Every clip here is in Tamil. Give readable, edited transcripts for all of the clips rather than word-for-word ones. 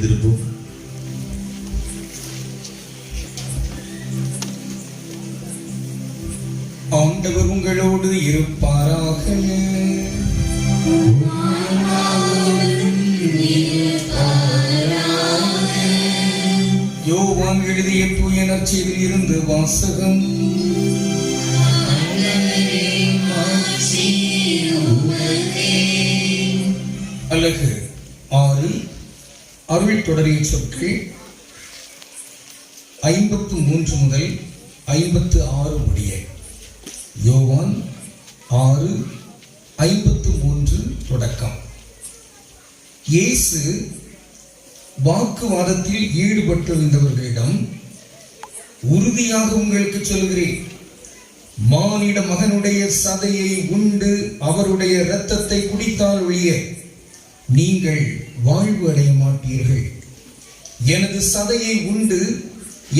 எழுந்திருப்போம். ஆண்டவர் உங்களோடு இருப்பாராக. யோவான் எழுதிய தூய நற்செய்தியில் இருந்து வாசகம். அலகு 6 அருள் தொடரிய சொற்கள் 53 முதல் 56 முடிய. யோவான் 6:53 தொடக்கம். இயேசு வாக்குவாதத்தில் ஈடுபட்டிருந்தவர்களிடம், உறுதியாக உங்களுக்கு சொல்கிறேன், மானிட மகனுடைய சதையை உண்டு அவருடைய இரத்தத்தை குடித்தால் ஒழிய நீங்கள் வாழ்வு அடைய மாட்டீர்கள். எனது சதையை உண்டு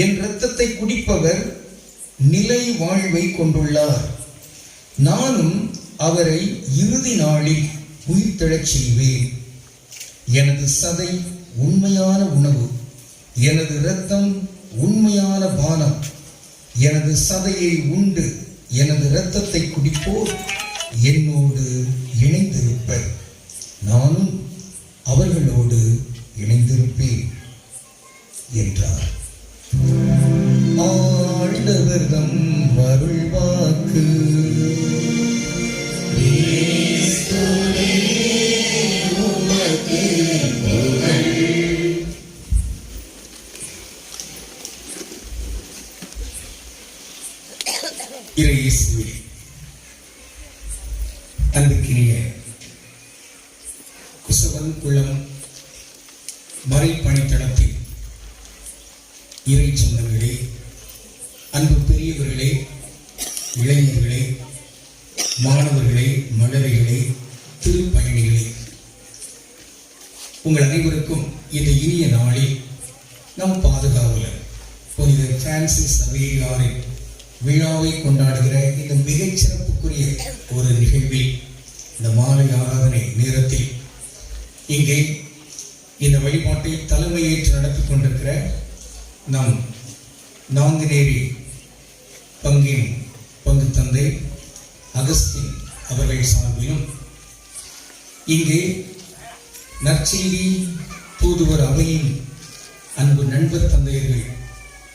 என் இரத்தத்தை குடிப்பவர் நிலை வாழ்வை கொண்டுள்ளார். நானும் அவரை இறுதி நாளில் உயிர்த்தெழச் செய்வேன். எனது சதை உண்மையான உணவு, எனது இரத்தம் உண்மையான பானம். எனது சதையை உண்டு எனது இரத்தத்தை குடிப்போர் என்னோடு இணைந்திருப்பர், நானும் அவர்களோடு இணைந்திருப்பேன் என்றார். ஆண்டவர்தம் அருள் வாக்கு. இறையேசுவில் அன்பிற்கினிய குசவன் குளம் மறைப்பணித்தளத்தில் இறை சொந்தங்களே, அன்பு பெரியவர்களே, இளைஞர்களே, மாணவர்களே, மழலைகளே, திருப்பயணிகளே, உங்கள் அனைவருக்கும் இந்த இனிய நாளில் நம் பாதுகாவலர் புனித பிரான்சிஸ் சவேரியாரின் விழாவை கொண்டாடுகிற இந்த மிகச் சிறப்புக்குரிய ஒரு நிகழ்வில், இந்த மாலை ஆராதனை நேரத்தில் இங்கே இந்த வழிபாட்டை தலைமையேற்று நடத்தி கொண்டிருக்கிற நம் நாங்குநேரி பங்கின் பங்கு தந்தை அகஸ்டின் அவர்கள் சார்பிலும், இங்கே நற்செய்தி தூதுவர் அவையின் அன்பு நண்பர் தந்தையர்கள்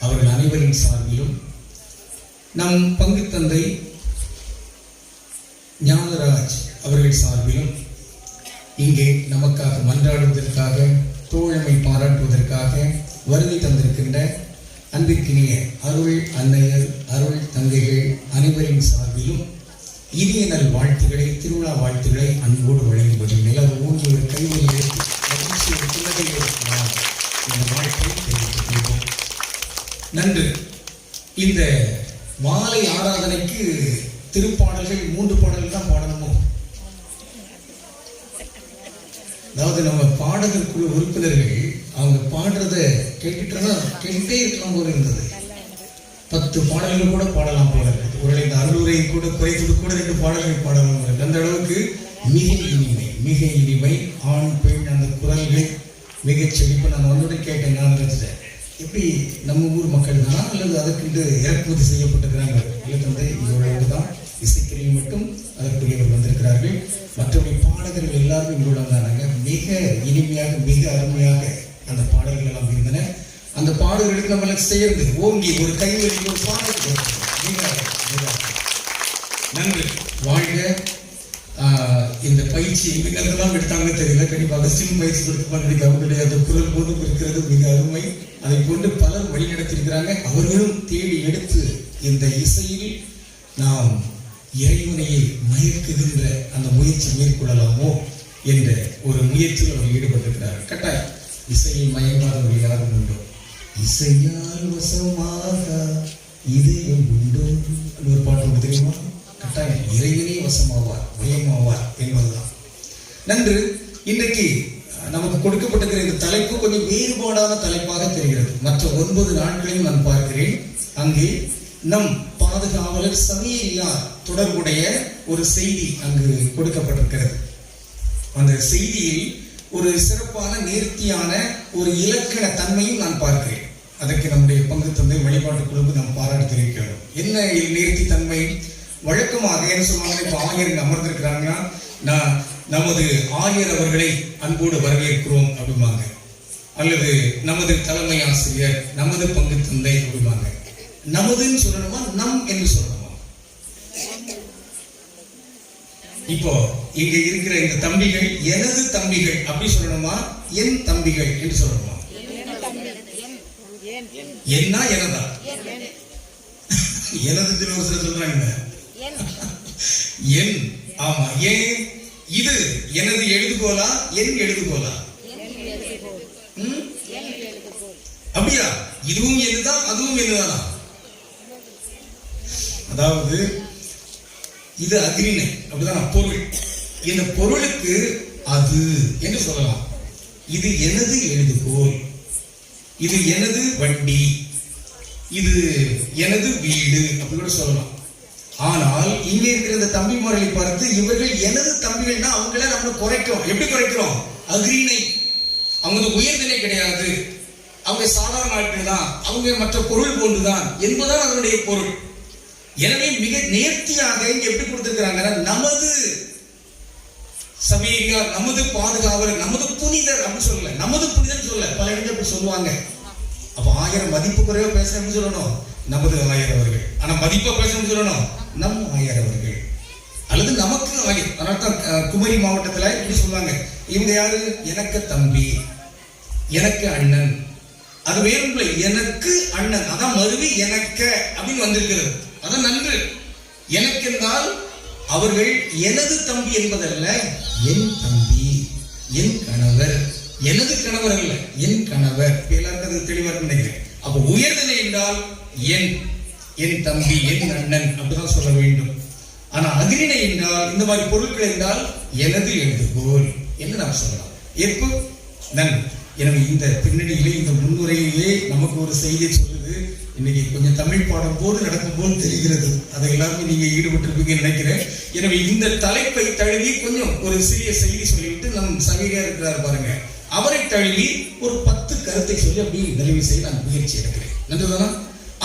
அவர்கள் அனைவரின் சார்பிலும், நம் பங்கு தந்தை ஞானராஜ் அவர்கள் சார்பிலும், இங்கே நமக்காக மன்றாடுவதற்காக, தோழமை பாராட்டுவதற்காக வருகை தந்திருக்கின்ற அன்பிற்கினிய அருள் அன்னையர், அருள் தங்கைகள் அனைவரின் சார்பிலும் இனிய நல் வாழ்த்துக்களை, திருவிழா வாழ்த்துக்களை அன்போடு வழங்குவது நிலவு ஊன்றி ஒரு கைவழி எடுத்து மகிழ்ச்சியோடு பிள்ளைகளை இந்த வாழ்த்தை தெரிவித்துக் கொள்வோம். நன்று. இந்த மாலை ஆராதனைக்கு திருப்பாடல்கள் 3 பாடல்கள் தான் பாடணுமோ? அதாவது நம்ம பாடகர் குழு உறுப்பினர்கள் அவங்க பாடுறத கேட்டுட்டே இருக்கலாம் போல இருந்தது. 10 பாடல்கள் கூட பாடலாம் போல இருக்குது. ஒரு இந்த 600 கூட குறைத்தது கூட 2 பாடல்கள் பாடலாம் போல. அந்த அளவுக்கு மிக இனிமை ஆண் பெண் அந்த குரல்கள் மிகச் செழிப்பு. நான் வந்தோட கேட்டேன், நான் நினைச்சேன், எப்படி நம்ம ஊர் மக்கள் தானா அல்லது அதற்கு இறக்குமதி செய்யப்பட்டிருக்கிறாங்க? இல்லை தந்தை, இவர்களோடு தான் இசைக்கருவி மட்டும் அதற்குரியவர் வந்திருக்கிறார்கள். மற்றபடி பாடகர்கள் எல்லாரும் இங்கோடு வந்தாங்க. மிக இனிமையாக, மிக அருமையாக அந்த பாடல்கள் எல்லாம் இருந்தன. அந்த பாடல்களுக்கு நம்ம சேர்ந்து ஓங்கி ஒரு கைவழி ஒரு பாடல் நன்றி. வாழ்க. இந்த பயிற்சி எங்கெல்லாம் எடுத்தாங்கன்னு தெரியல. கண்டிப்பாக சிம் பயிற்சி கொடுத்து அவங்களுடைய அந்த குரல் போதும் இருக்கிறது மிக அருமை. அதை கொண்டு பலர் வழிநடத்தியிருக்கிறாங்க. அவர்களும் தேடி எடுத்து இந்த இசையில் நாம் இறைவனையை மயக்குகின்ற அந்த முயற்சி மேற்கொள்ளலாமோ என்ற ஒரு முயற்சியில் அவர் ஈடுபட்டிருக்கிறார்கள். கட்டாயம் இசையை மயங்காதவர் யாரும் உண்டோ? இசையால் வசமாக இதயம் உண்டோ ஒரு பாட்டு ஒன்று தெரியுமா? கட்டாயம் இறைவனே வசமாவார், மயமாவார் என்பதுதான். நன்று. இன்றைக்கு நமக்கு கொடுக்கப்பட்டிருக்கிற இந்த தலைப்பு கொஞ்சம் வேறுபாடான தலைப்பாக தெரிகிறது. மற்ற 9 நாட்களையும் நான் பார்க்கிறேன். அங்கே நம் பாதுகாவலர் சவேரியார் தொடர்புடைய ஒரு செய்தி அங்கு கொடுக்கப்பட்டிருக்கிறது. அந்த செய்தியில் ஒரு சிறப்பான நேர்த்தியான ஒரு இலக்கண தன்மையும் நான் பார்க்கிறேன். அதற்கு நம்முடைய பங்கு தந்தை வழிபாட்டு குழுவுக்கு நாம் பாராட்டு தெரிவிக்கிறோம். என்ன நேர்த்தி தன்மை? வழக்கமாக என்ன சொல்லுவாங்க, இப்ப ஆயர் அமர்ந்திருக்கிறாங்கன்னா, நான் நமது ஆயர் அவர்களை அன்போடு வரவேற்கிறோம் அப்படிம்பாங்க, அல்லது நமது தலைமை ஆசிரியர், நமது பங்கு தந்தை அப்படிம்பாங்க. நமதுன்னு சொல்லணுமா, நம் என்று சொல்லணுமா? இப்போ இங்க இருக்கிற இந்த தம்பிகள் எனது தம்பிகள் அப்படி சொல்லணுமா, என் தம்பிகள் என்று சொல்லணுமா? என்ன எனதா? எனது ஒரு சில சொல்றாங்க என். ஆமா, ஏன் இது எனது எழுதுகோலா, என் எழுதுகோலா? அப்படியா? இதுவும் என்னதான், அதுவும் என்னதானா? அதாவது இது அக்ரிணை, அப்படிதான் பொருள். இந்த பொருளுக்கு அது என்று சொல்லலாம். இது எனது எழுதுகோல், இது எனது வண்டி, இது எனது வீடு அப்படி கூட சொல்லலாம். ஆனால் இங்க இருக்கிற இந்த தம்பிமார்களை பார்த்து இவர்கள் எனது தம்பிகள்னா அவங்கள நம்ம குறைக்கிறோம். எப்படி குறைக்கிறோம்? அக்ரிணை. அவங்க உயர்நிலை கிடையாது, அவங்க சாதாரண ஆட்கள் தான், அவங்க மற்ற பொருள் போன்றுதான் என்பதுதான் அதனுடைய பொருள். எனவே மிக நேர்த்தியாக இங்க எப்படி கொடுத்திருக்கிறாங்க, நமது சபையார், நமது பாதுகாவலர், நமது புனிதர் அப்படின்னு சொல்லல, நமது புனிதர் சொல்ல. பல இடங்கள் அப்படி சொல்லுவாங்க. அப்ப ஆயிரம் மதிப்பு குறைவா பேசணும்னு சொல்லணும், நமது ஆயர் அவர்கள். ஆனா மதிப்பா பேசணும்னு சொல்லணும், நம் ஆயர் அவர்கள், அல்லது நமக்கு ஆயர். அதனால்தான் குமரி மாவட்டத்துல இப்படி சொல்லுவாங்க, இவங்க யாரு? எனக்கு தம்பி, எனக்கு அண்ணன். அது வேறும் எனக்கு அண்ணன், அதான் மருவி எனக்கு அப்படின்னு வந்திருக்கிறது. அதான் நன்று. எனக்கு என்றால் அவர்கள் எனது தம்பி என்பதல்ல, என் தம்பி, என் கணவர். எனது கணவர் அல்ல, என் கணவர். எல்லாருக்கும் அது தெளிவாக நினைக்கிறேன். அப்ப உயர்நிலை என்றால் என் தம்பி, என் அண்ணன் அப்படிதான் சொல்ல வேண்டும். ஆனா அக்ரிணை என்றால் இந்த மாதிரி பொருட்கள் என்றால் எனது எழுதுகோல் என்று நாம் சொல்லலாம். எப்போ நன். எனவே இந்த பின்னணியிலே, இந்த முன்னுரையிலே நமக்கு ஒரு செய்தியை சொல்லுது. இன்னைக்கு கொஞ்சம் தமிழ் பாடம் போது நடக்கும் போது தெரிகிறது. அதை எல்லாருமே நீங்க ஈடுபட்டிருப்பீங்கன்னு நினைக்கிறேன். எனவே இந்த தலைப்பை தழுவி கொஞ்சம் ஒரு சிறிய செய்தி சொல்லிவிட்டு நம் சகோதரியா இருக்கிறார் பாருங்க, அவரை தழுவி ஒரு 10 கருத்தை சொல்லி அப்படி நிறைவு செய்ய நான் முயற்சி எடுக்கிறேன். நன்றுதானா?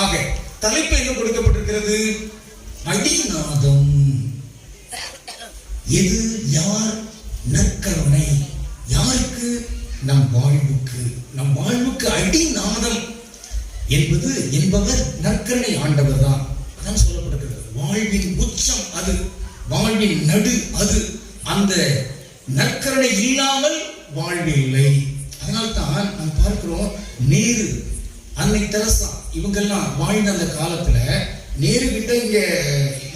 ஆக தலைப்பு என்ன கொடுக்கப்பட்டிருக்கிறது? அடிநாதம். எது? யார்? நற்கருணை. யாருக்கு? நம் வாழ்வுக்கு. நம் வாழ்வுக்கு அடிநாதம் என்பவர் நற்கருணை ஆண்டவர் தான். அதான் சொல்லப்படுகிறது. வாழ்வின் உச்சம் அது, வாழ்வின் நடு அது. அந்த நற்கருணை இல்லாமல் வாழ்வில்லை. அதனால்தான் நாம் பார்க்கிறோம், நேரு, அன்னை தெரசா இவங்கெல்லாம் வாழ்ந்த அந்த காலத்துல நேரு கிட்ட இங்க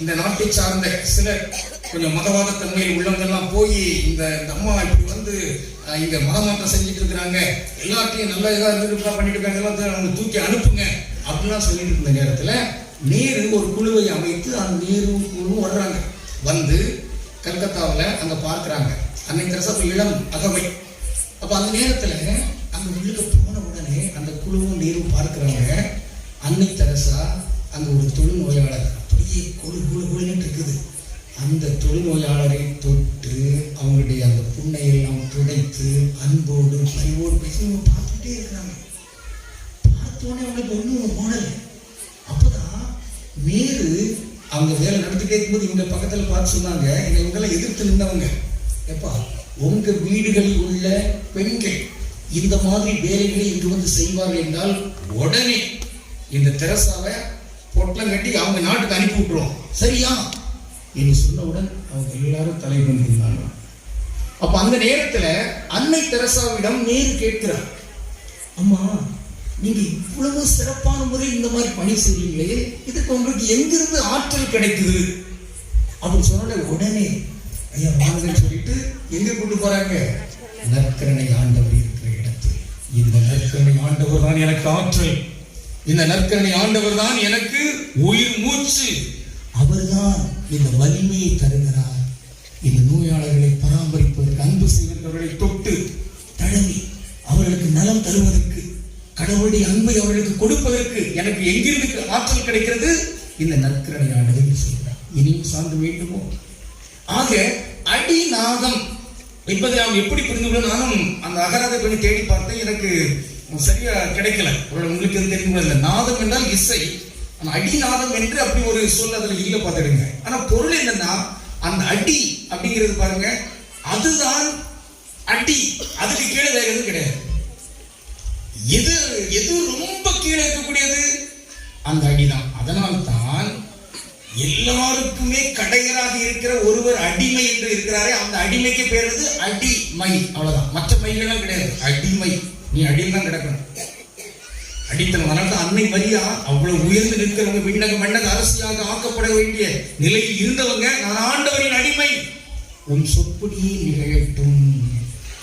இந்த நாட்டை சார்ந்த சிலர் கொஞ்சம் மதவாத தன்மையில் உள்ளவங்கெல்லாம் போய் இந்த அம்மா இப்படி வந்து இங்க மதமாற்றம் செஞ்சுட்டு இருக்கிறாங்க, எல்லாத்தையும் நல்லா இதா இருந்து பண்ணிட்டு இருக்காங்க, எல்லாத்தையும் அவங்க தூக்கி அனுப்புங்க அப்படிலாம் சொல்லிட்டு இருந்த நேரத்துல நேரு ஒரு குழுவை அமைத்து அந்த நேரு குழுவும் வர்றாங்க. வந்து கல்கத்தாவில் அங்க பார்க்கிறாங்க அன்னை தெரசா இளம் அகவை. அப்ப அந்த நேரத்துல அங்க உள்ளுக்கு போன உடனே அந்த குழுவும் நேரும் பார்க்கிறாங்க, அன்னை தெரசா அங்க ஒரு தொழுநோயாளர் அப்படியே கொழுன்னு இருக்குது. அந்த தொழுநோயாளரை தொட்டு அவங்களுடைய அந்த புண்ணையெல்லாம் துடைத்து அன்போடு பரிவோடு பேசி பார்த்துட்டே இருக்கிறாங்க. பார்த்தோன்னே அவங்களுக்கு ஒன்றும் போனல. அப்பதான் நேரு அவங்க வேலை நடந்துட்டே இருக்கும்போது இவங்க பக்கத்துல பார்த்து சொன்னாங்க, இவங்கெல்லாம் எதிர்த்து நின்றவங்க, எப்பா உங்க வீடுகளில் உள்ள பெண்கள் இந்த மாதிரி வேலைகளை இங்கு வந்து செய்வார்கள் என்றால் உடனே இந்த தெரசாவை பொட்டலம் கட்டி அவங்க நாட்டுக்கு அனுப்பி விட்டுருவோம், சரியா என்று சொன்னவுடன் அவங்க எல்லாரும் தலைவந்தாங்க. அப்ப அந்த நேரத்துல அன்னை தெரசாவிடம் நேரு கேட்கிறார், அம்மா நீங்க இவ்வளவு சிறப்பான முறையில் இந்த மாதிரி பணி செய்வீங்களே, இதுக்கு உங்களுக்கு எங்கிருந்து ஆற்றல் கிடைக்குது அப்படின்னு சொன்ன உடனே ஐயா வாங்கன்னு சொல்லிட்டு எங்க கொண்டு போறாங்க? நற்கருணை ஆண்டவர் இருக்கிற இடத்தில். இந்த நற்கருணை ஆண்டவர் தான் எனக்கு ஆற்றல், இந்த நற்கருணை ஆண்டவர் தான் எனக்கு உயிர் மூச்சு, அவர்தான் இந்த வலிமையை தருகிறார். இந்த நோயாளர்களை பராமரிப்பதற்கு, அன்பு செய்வதற்கு, தொட்டு தழுவி அவர்களுக்கு நலம் தருவதற்கு, கடவுளுடைய அன்பை அவர்களுக்கு கொடுப்பதற்கு எனக்கு எங்கிருந்து ஆற்றல் கிடைக்கிறது? இந்த நற்கருணை ஆண்டவர் சொல்கிறார். இனியும் சார்ந்து வேண்டுமோ? ஆக அடிநாதம் என்பதை நாம் எப்படி புரிந்து கொள்ள? நானும் அந்த அகராதை பண்ணி தேடி பார்த்தேன், எனக்கு சரியா கிடைக்கல. உங்களுக்கு எது தெரியும் இல்லை. நாதம் என்றால் இசை, அடிநாதம் என்று அப்படி ஒரு சொல் அதுல இல்ல பார்த்துடுங்க. ஆனா பொருள் என்னன்னா, அந்த அடி அப்படிங்கிறது பாருங்க, அதுதான் அடி, அதுக்கு கீழே வேற எதுவும் கிடையாது. எது எது ரொம்ப கீழே இருக்கக்கூடியது? அந்த அடிதான். அதனால்தான் எல்லாருக்குமே கடையராக இருக்கிற ஒருவர் அடிமை என்று இருக்கிறாரே, அந்த அடிமைக்கு பேர் வந்து அடிமை, அவ்வளவுதான். மற்ற மைகள்லாம் கிடையாது, அடிமை. நீ அடிமை தான் கிடக்கணும், அடித்தனம். அதனால்தான் அன்னை மரியா அவ்வளவு உயர்ந்து நிற்கிறவங்க, விண்ணக மண்ணக அரசியாக ஆக்கப்பட வேண்டிய நிலையில் இருந்தவங்க, நான் ஆண்டவரின் அடிமை, உன் சொற்படியே நிகழட்டும்,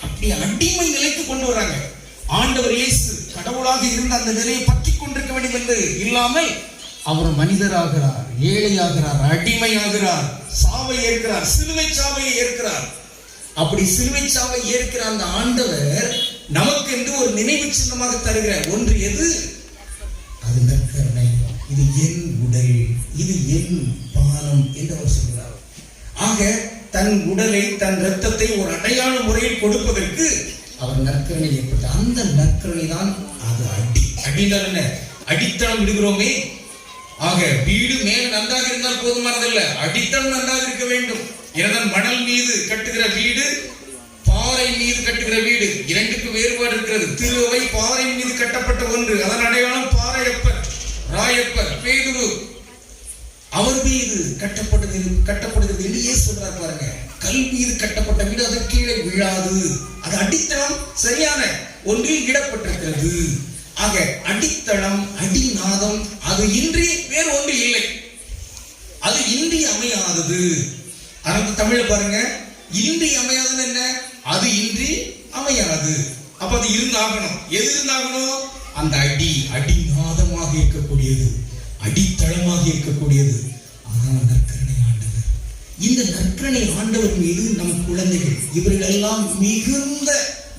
அப்படி அடிமை நிலைக்கு கொண்டு வராங்க. ஆண்டவர் இயேசு கடவுளாக இருந்த அந்த நிலையை பற்றி கொண்டிருக்க வேண்டும் என்று இல்லாமல் அவர் மனிதராகிறார், ஏழையாகிறார், அடிமையாகிறார், சாவை ஏற்கிறார், சிலுவை சாவையை ஏற்கிறார். அப்படி சிலுவை சாவை ஏற்கிற அந்த ஆண்டவர் நமக்கு என்று ஒரு நினைவு சின்னமாக தருகிற ஒன்று எது? அது நற்கருணை. இது என் உடல், இது என் பானம் என்று அவர் சொல்கிறார். ஆக தன் உடலை, தன் இரத்தத்தை ஒரு அடையாள முறையில் கொடுப்பதற்கு அவர் நற்கருணை ஏற்பட்ட அந்த நற்கருணை தான் அது அடி. அடினால் என்ன? அடித்தளம் விடுகிறோமே. ஆக வீடு மேல் நன்றாக இருந்தால் போதுமானதல்ல, அடித்தளம் நன்றாக இருக்க வேண்டும். ஏனென்றால் மணல் மீது கட்டுகிற வீடு, பாறை மீது கட்டுகிற வீடு, இரண்டுக்கு வேறுபாடு இருக்கிறது. திருவை பாறை மீது கட்டப்பட்ட ஒன்று, அதன் அடையாளம் பாறையப்பர், ராயப்பர், பேதுரு, அவர் மீது கட்டப்படுகிறது என்று சொல்றார் பாருங்க. கல் மீது கட்டப்பட்ட வீடு அது கீழே விழாது, அது அடித்தளம் சரியான ஒன்றில் இடப்பட்டிருக்கிறது. ஆக அடித்தளம், அடிநாதம், அது இன்றி வேறு ஒன்று இல்லை, அது இன்றி அமையாதது. அதனால தமிழ் பாருங்க, இன்றி அமையாதுன்னு என்ன? அது இன்றி அமையாது. அப்ப அது இருந்தாகணும். எது இருந்தாகணும்? அந்த அடிநாதமாக இருக்கக்கூடியது, அடித்தளமாக இருக்கக்கூடியது. ஆனால் நற்கருணை ஆண்டவர், இந்த நற்கருணை ஆண்டவர் மீது நம் குழந்தைகள் இவர்கள் எல்லாம் மிகுந்த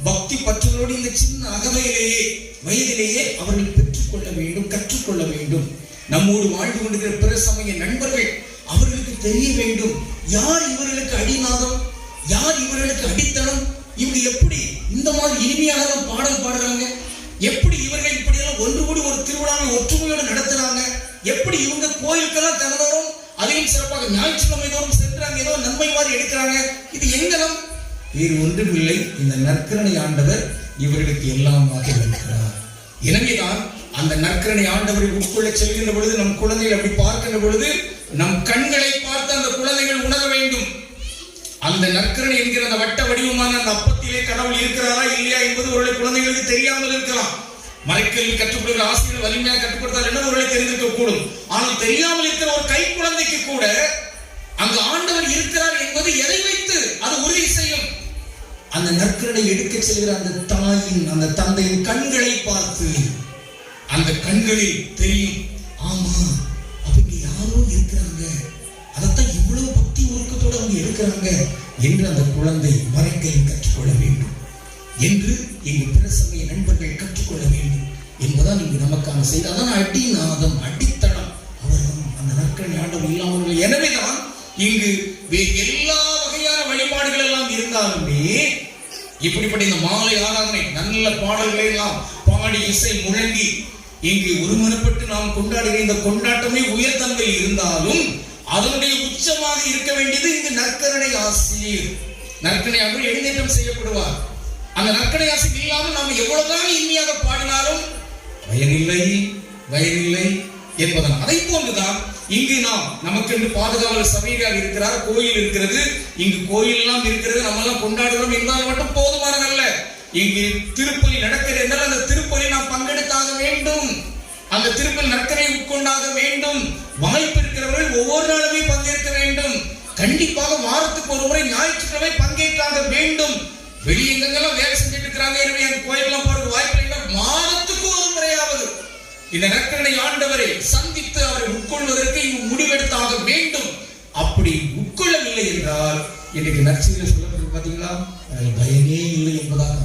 பக்தி பற்றுகளோடு இந்த சின்ன அகவையிலேயே, வயதிலேயே அவர்கள் பெற்றுக்கொள்ள வேண்டும், கற்றுக்கொள்ள வேண்டும். நம்மோடு வாழ்ந்து கொண்டிருக்கிற பிற சமய நண்பர்கள் அவர்களுக்கு தெரிய வேண்டும், யார் இவர்களுக்கு அடிநாதம், யார் இவர்களுக்கு அடித்தளம், இவங்க எப்படி இந்த மாதிரி இனிமையாக பாடல் பாடுறாங்க, எப்படி இவர்கள் இப்படியெல்லாம் ஒன்று கூடி ஒரு திருவிழாவை ஒற்றுமையோடு நடத்துறாங்க, எப்படி இவங்க கோயிலுக்கெல்லாம் தினந்தோறும் அதையும் சிறப்பாக ஞாயிற்றுக்கிழமை தோறும் சென்றாங்க, ஏதோ நன்மை மாதிரி எடுக்கிறாங்க. இது எங்கனம்? வேறு ஒன்றும் இல்லை, இந்த நற்கருணை ஆண்டவர் இவர்களுக்கு எல்லாமாக இருக்கிறார். எனவேதான் அந்த நற்கருணை ஆண்டவரை உட்கொள்ள செல்கின்ற பொழுது, நம் குழந்தைகள் அப்படி பார்க்கின்ற பொழுது, நம் கண்களை பார்த்து அந்த குழந்தைகள் உணர வேண்டும். அந்த நற்கருணை என்கிற அந்த வட்ட வடிவமான அந்த அப்பத்திலே கடவுள் இருக்கிறாரா இல்லையா என்பது ஒருவேளை குழந்தைகளுக்கு தெரியாமல் இருக்கலாம். மறைக்கல்வி கற்றுக்கொடுக்கிற ஆசிரியர் வலிமையாக கற்றுக் கொடுத்தால் என்ன ஒருவேளை தெரிந்திருக்க கூடும். ஆனால் தெரியாமல் இருக்கிற ஒரு கை குழந்தைக்கு கூட அங்கு ஆண்டவர் இருக்கிறார் என்பது எதை வைத்து அது உறுதி செய்யும்? அந்த நற்கருணை எடுக்க செல்கிற அந்த தாயின், அந்த தந்தையின் கண்களை பார்த்து, அந்த கண்களில் தெரியும், ஆமா அவங்க யாரோ இருக்கிறாங்க, அதைத்தான் இவ்வளவு பக்தி உருக்கத்தோடு அவங்க இருக்கிறாங்க என்று அந்த குழந்தை மறைக்கையில் கற்றுக்கொள்ள வேண்டும் என்று இங்கு பிற சமய நண்பர்கள் கற்றுக்கொள்ள வேண்டும் என்பதான் இங்கு நமக்கான செய்தி. அதான் அடிநாதம், அடித்தளம் அவர்தான் அந்த நற்கருணை ஆண்டவர் இல்லாமல். எனவேதான் இங்கு எல்லா வகையான வழிபாடுகள் எல்லாம் இருந்தாலுமே இப்படிப்பட்ட இந்த மாலை ஆராதனை நல்ல பாடல்களை எல்லாம் பாடி இசை முழங்கி இங்கு ஒருமனப்பட்டு நாம் கொண்டாடுகிற இந்த கொண்டாட்டமே உயர்தன்மை இருந்தாலும் அதனுடைய உச்சமாக இருக்க வேண்டியது இங்கு நற்கருணை ஆசிரியர். நற்கருணை ஆசிரியர் எழுந்தேற்றம் செய்யப்படுவார். அந்த நற்கருணை ஆசிரியர் இல்லாமல் நாம் எவ்வளவுதான் இனிமையாக பாடினாலும் பயனில்லை என்பதன். அதை போன்றுதான் இங்கு நாம் நமக்கென்று பாதுகாவலர் சபையாக இருக்கிறார், கோயில் இருக்கிறது, இங்கு கோயில் எல்லாம் இருக்கிறது, நம்ம எல்லாம் கொண்டாடுகிறோம் என்றால் மட்டும் போதுமானதல்ல. இங்கு திருப்பலி நடக்கிறது என்றால் அந்த திருப்பலி நாம் பங்கெடுத்தாக வேண்டும், அந்த திருப்பலி நற்கரை உட்கொண்டாக வேண்டும். வாய்ப்பு இருக்கிறவர்கள் ஒவ்வொரு நாளுமே பங்கேற்க வேண்டும். கண்டிப்பாக வாரத்துக்கு ஒரு முறை ஞாயிற்றுக்கிழமை பங்கேற்றாக வேண்டும். வெளியெங்கெல்லாம் வேலை செஞ்சுட்டு இருக்கிறாங்க, எனவே அந்த கோயிலெல்லாம் போறது வாய்ப்பு இல்லை. மாதத்துக்கு ஒரு முறையாவது இந்த நற்கருணை ஆண்டவரை சந்தித்து அவரை உட்கொள்வதற்கு இங்கு முடிவெடுத்தாக வேண்டும். அப்படி உட்கொள்ளவில்லை என்றால் இன்னைக்கு நற்செய்தியில் சொல்லப்பட்டு பார்த்தீங்களா, பயனே இல்லை என்பதாக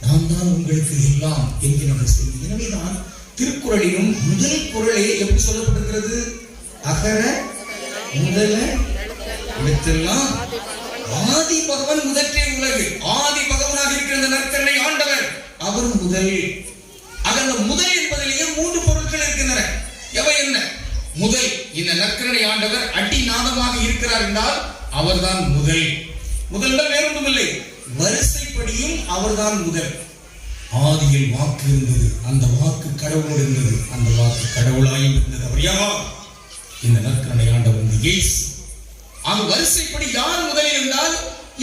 நான் தான் உங்களுக்கு எல்லாம் என்கிற செய்தி. எனவேதான் திருக்குறளிலும் முதல் குறளே எப்படி சொல்லப்பட்டிருக்கிறது? அகர முதல எழுத்தெல்லாம் ஆதி பகவன் முதற்றே உலகு. ஆதி பகவனாக இருக்கிற இந்த நற்கருணை ஆண்டவர் அவர் முதல். அந்த முதல் என்பதிலேயே 3 பொருட்கள் இருக்கின்றன. எவை என்ன? முதல், இந்த நற்கருணை ஆண்டவர் அடிநாதமாக இருக்கிறார் என்றால் அவர்தான் முதல். முதல் வேறொன்றுமில்லை, வரிசைப்படியும் அவர்தான் முதல். ஆதியில் வாக்கு இருந்தது, அந்த வாக்கு கடவுளோடு இருந்தது, அந்த வாக்கு கடவுளாயும் இருந்தது. அவர் யார்? இந்த நற்கருணை ஆண்டவர், இந்த இயேசு. ஆக வரிசைப்படி யார் முதலில் இருந்தால்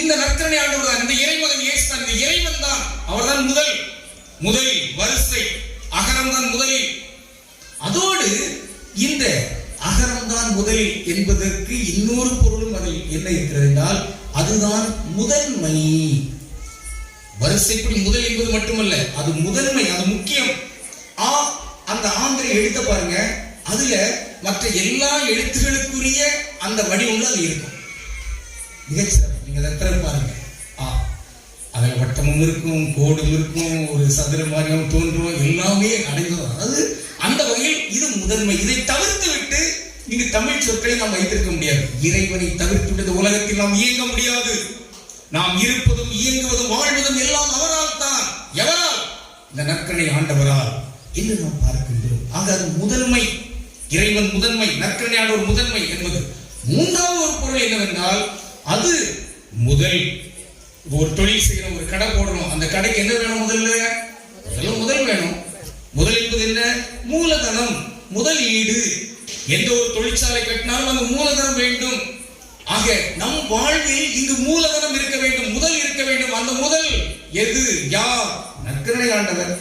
இந்த நற்கருணை ஆண்டவர் தான், இந்த இறைமகன் இயேசு தான், இந்த இறைவன் தான், அவர்தான் முதல். முதலில் வரிசை, அகரம் தான் முதலில். அதோடு இந்த அகரம் தான் முதலில் என்பதற்கு இன்னொரு பொருளும் அதில் என்ன இருக்கிறது என்றால் அதுதான் முதன்மை. வரிசைப்படி முதல் என்பது மட்டுமல்ல, அது முதன்மை, அது முக்கியம். அந்த ஆங்கில எழுத்த பாருங்க, அதுல மற்ற எல்லா எழுத்துகளுக்குரிய அந்த வடிவங்கள் அது இருக்கும். மிகச்சிறப்பு. நீங்க அதை பாருங்க, அதுல வட்டமும் இருக்கும், கோடும் இருக்கும், ஒரு சதுர மாதிரியும் தோன்றும், எல்லாமே அடைந்தது. அதாவது அந்த வகையில் இது முதன்மை. இதை தவிர்த்து விட்டு நீங்க தமிழ் சொற்களை நாம் வைத்திருக்க முடியாது. இறைவனை தவிர்த்து விட்டு உலகத்தில் நாம் இயங்க முடியாது. நாம் இருப்பதும் இயங்குவதும் வாழ்வதும் எல்லாம் அவரால் தான். எவரால்? இந்த நற்கருணை ஆண்டவரால் என்று நாம் பார்க்கின்றோம். ஆக அது முதன்மை, இறைவன் முதன்மை, நற்கருணை ஆண்டவர் முதன்மை என்பது. மூன்றாவது ஒரு பொருள் என்னவென்றால் அது முதல். ஒரு தொழில் செய்யணும், ஒரு கடை போடணும், அந்த கடைக்கு என்ன வேணும்? முதல் வேணும். முதல் என்பது என்ன? மூலதனம், முதலீடு. எந்த ஒரு தொழிற்சாலை கட்டினாலும் அங்கு மூலதனம் வேண்டும். ஆக நம் வாழ்வில் இங்கு மூலதனம் இருக்க வேண்டும், முதல் இருக்க வேண்டும். அந்த முதல் எது? யார்? நற்கருணை ஆண்டவர்.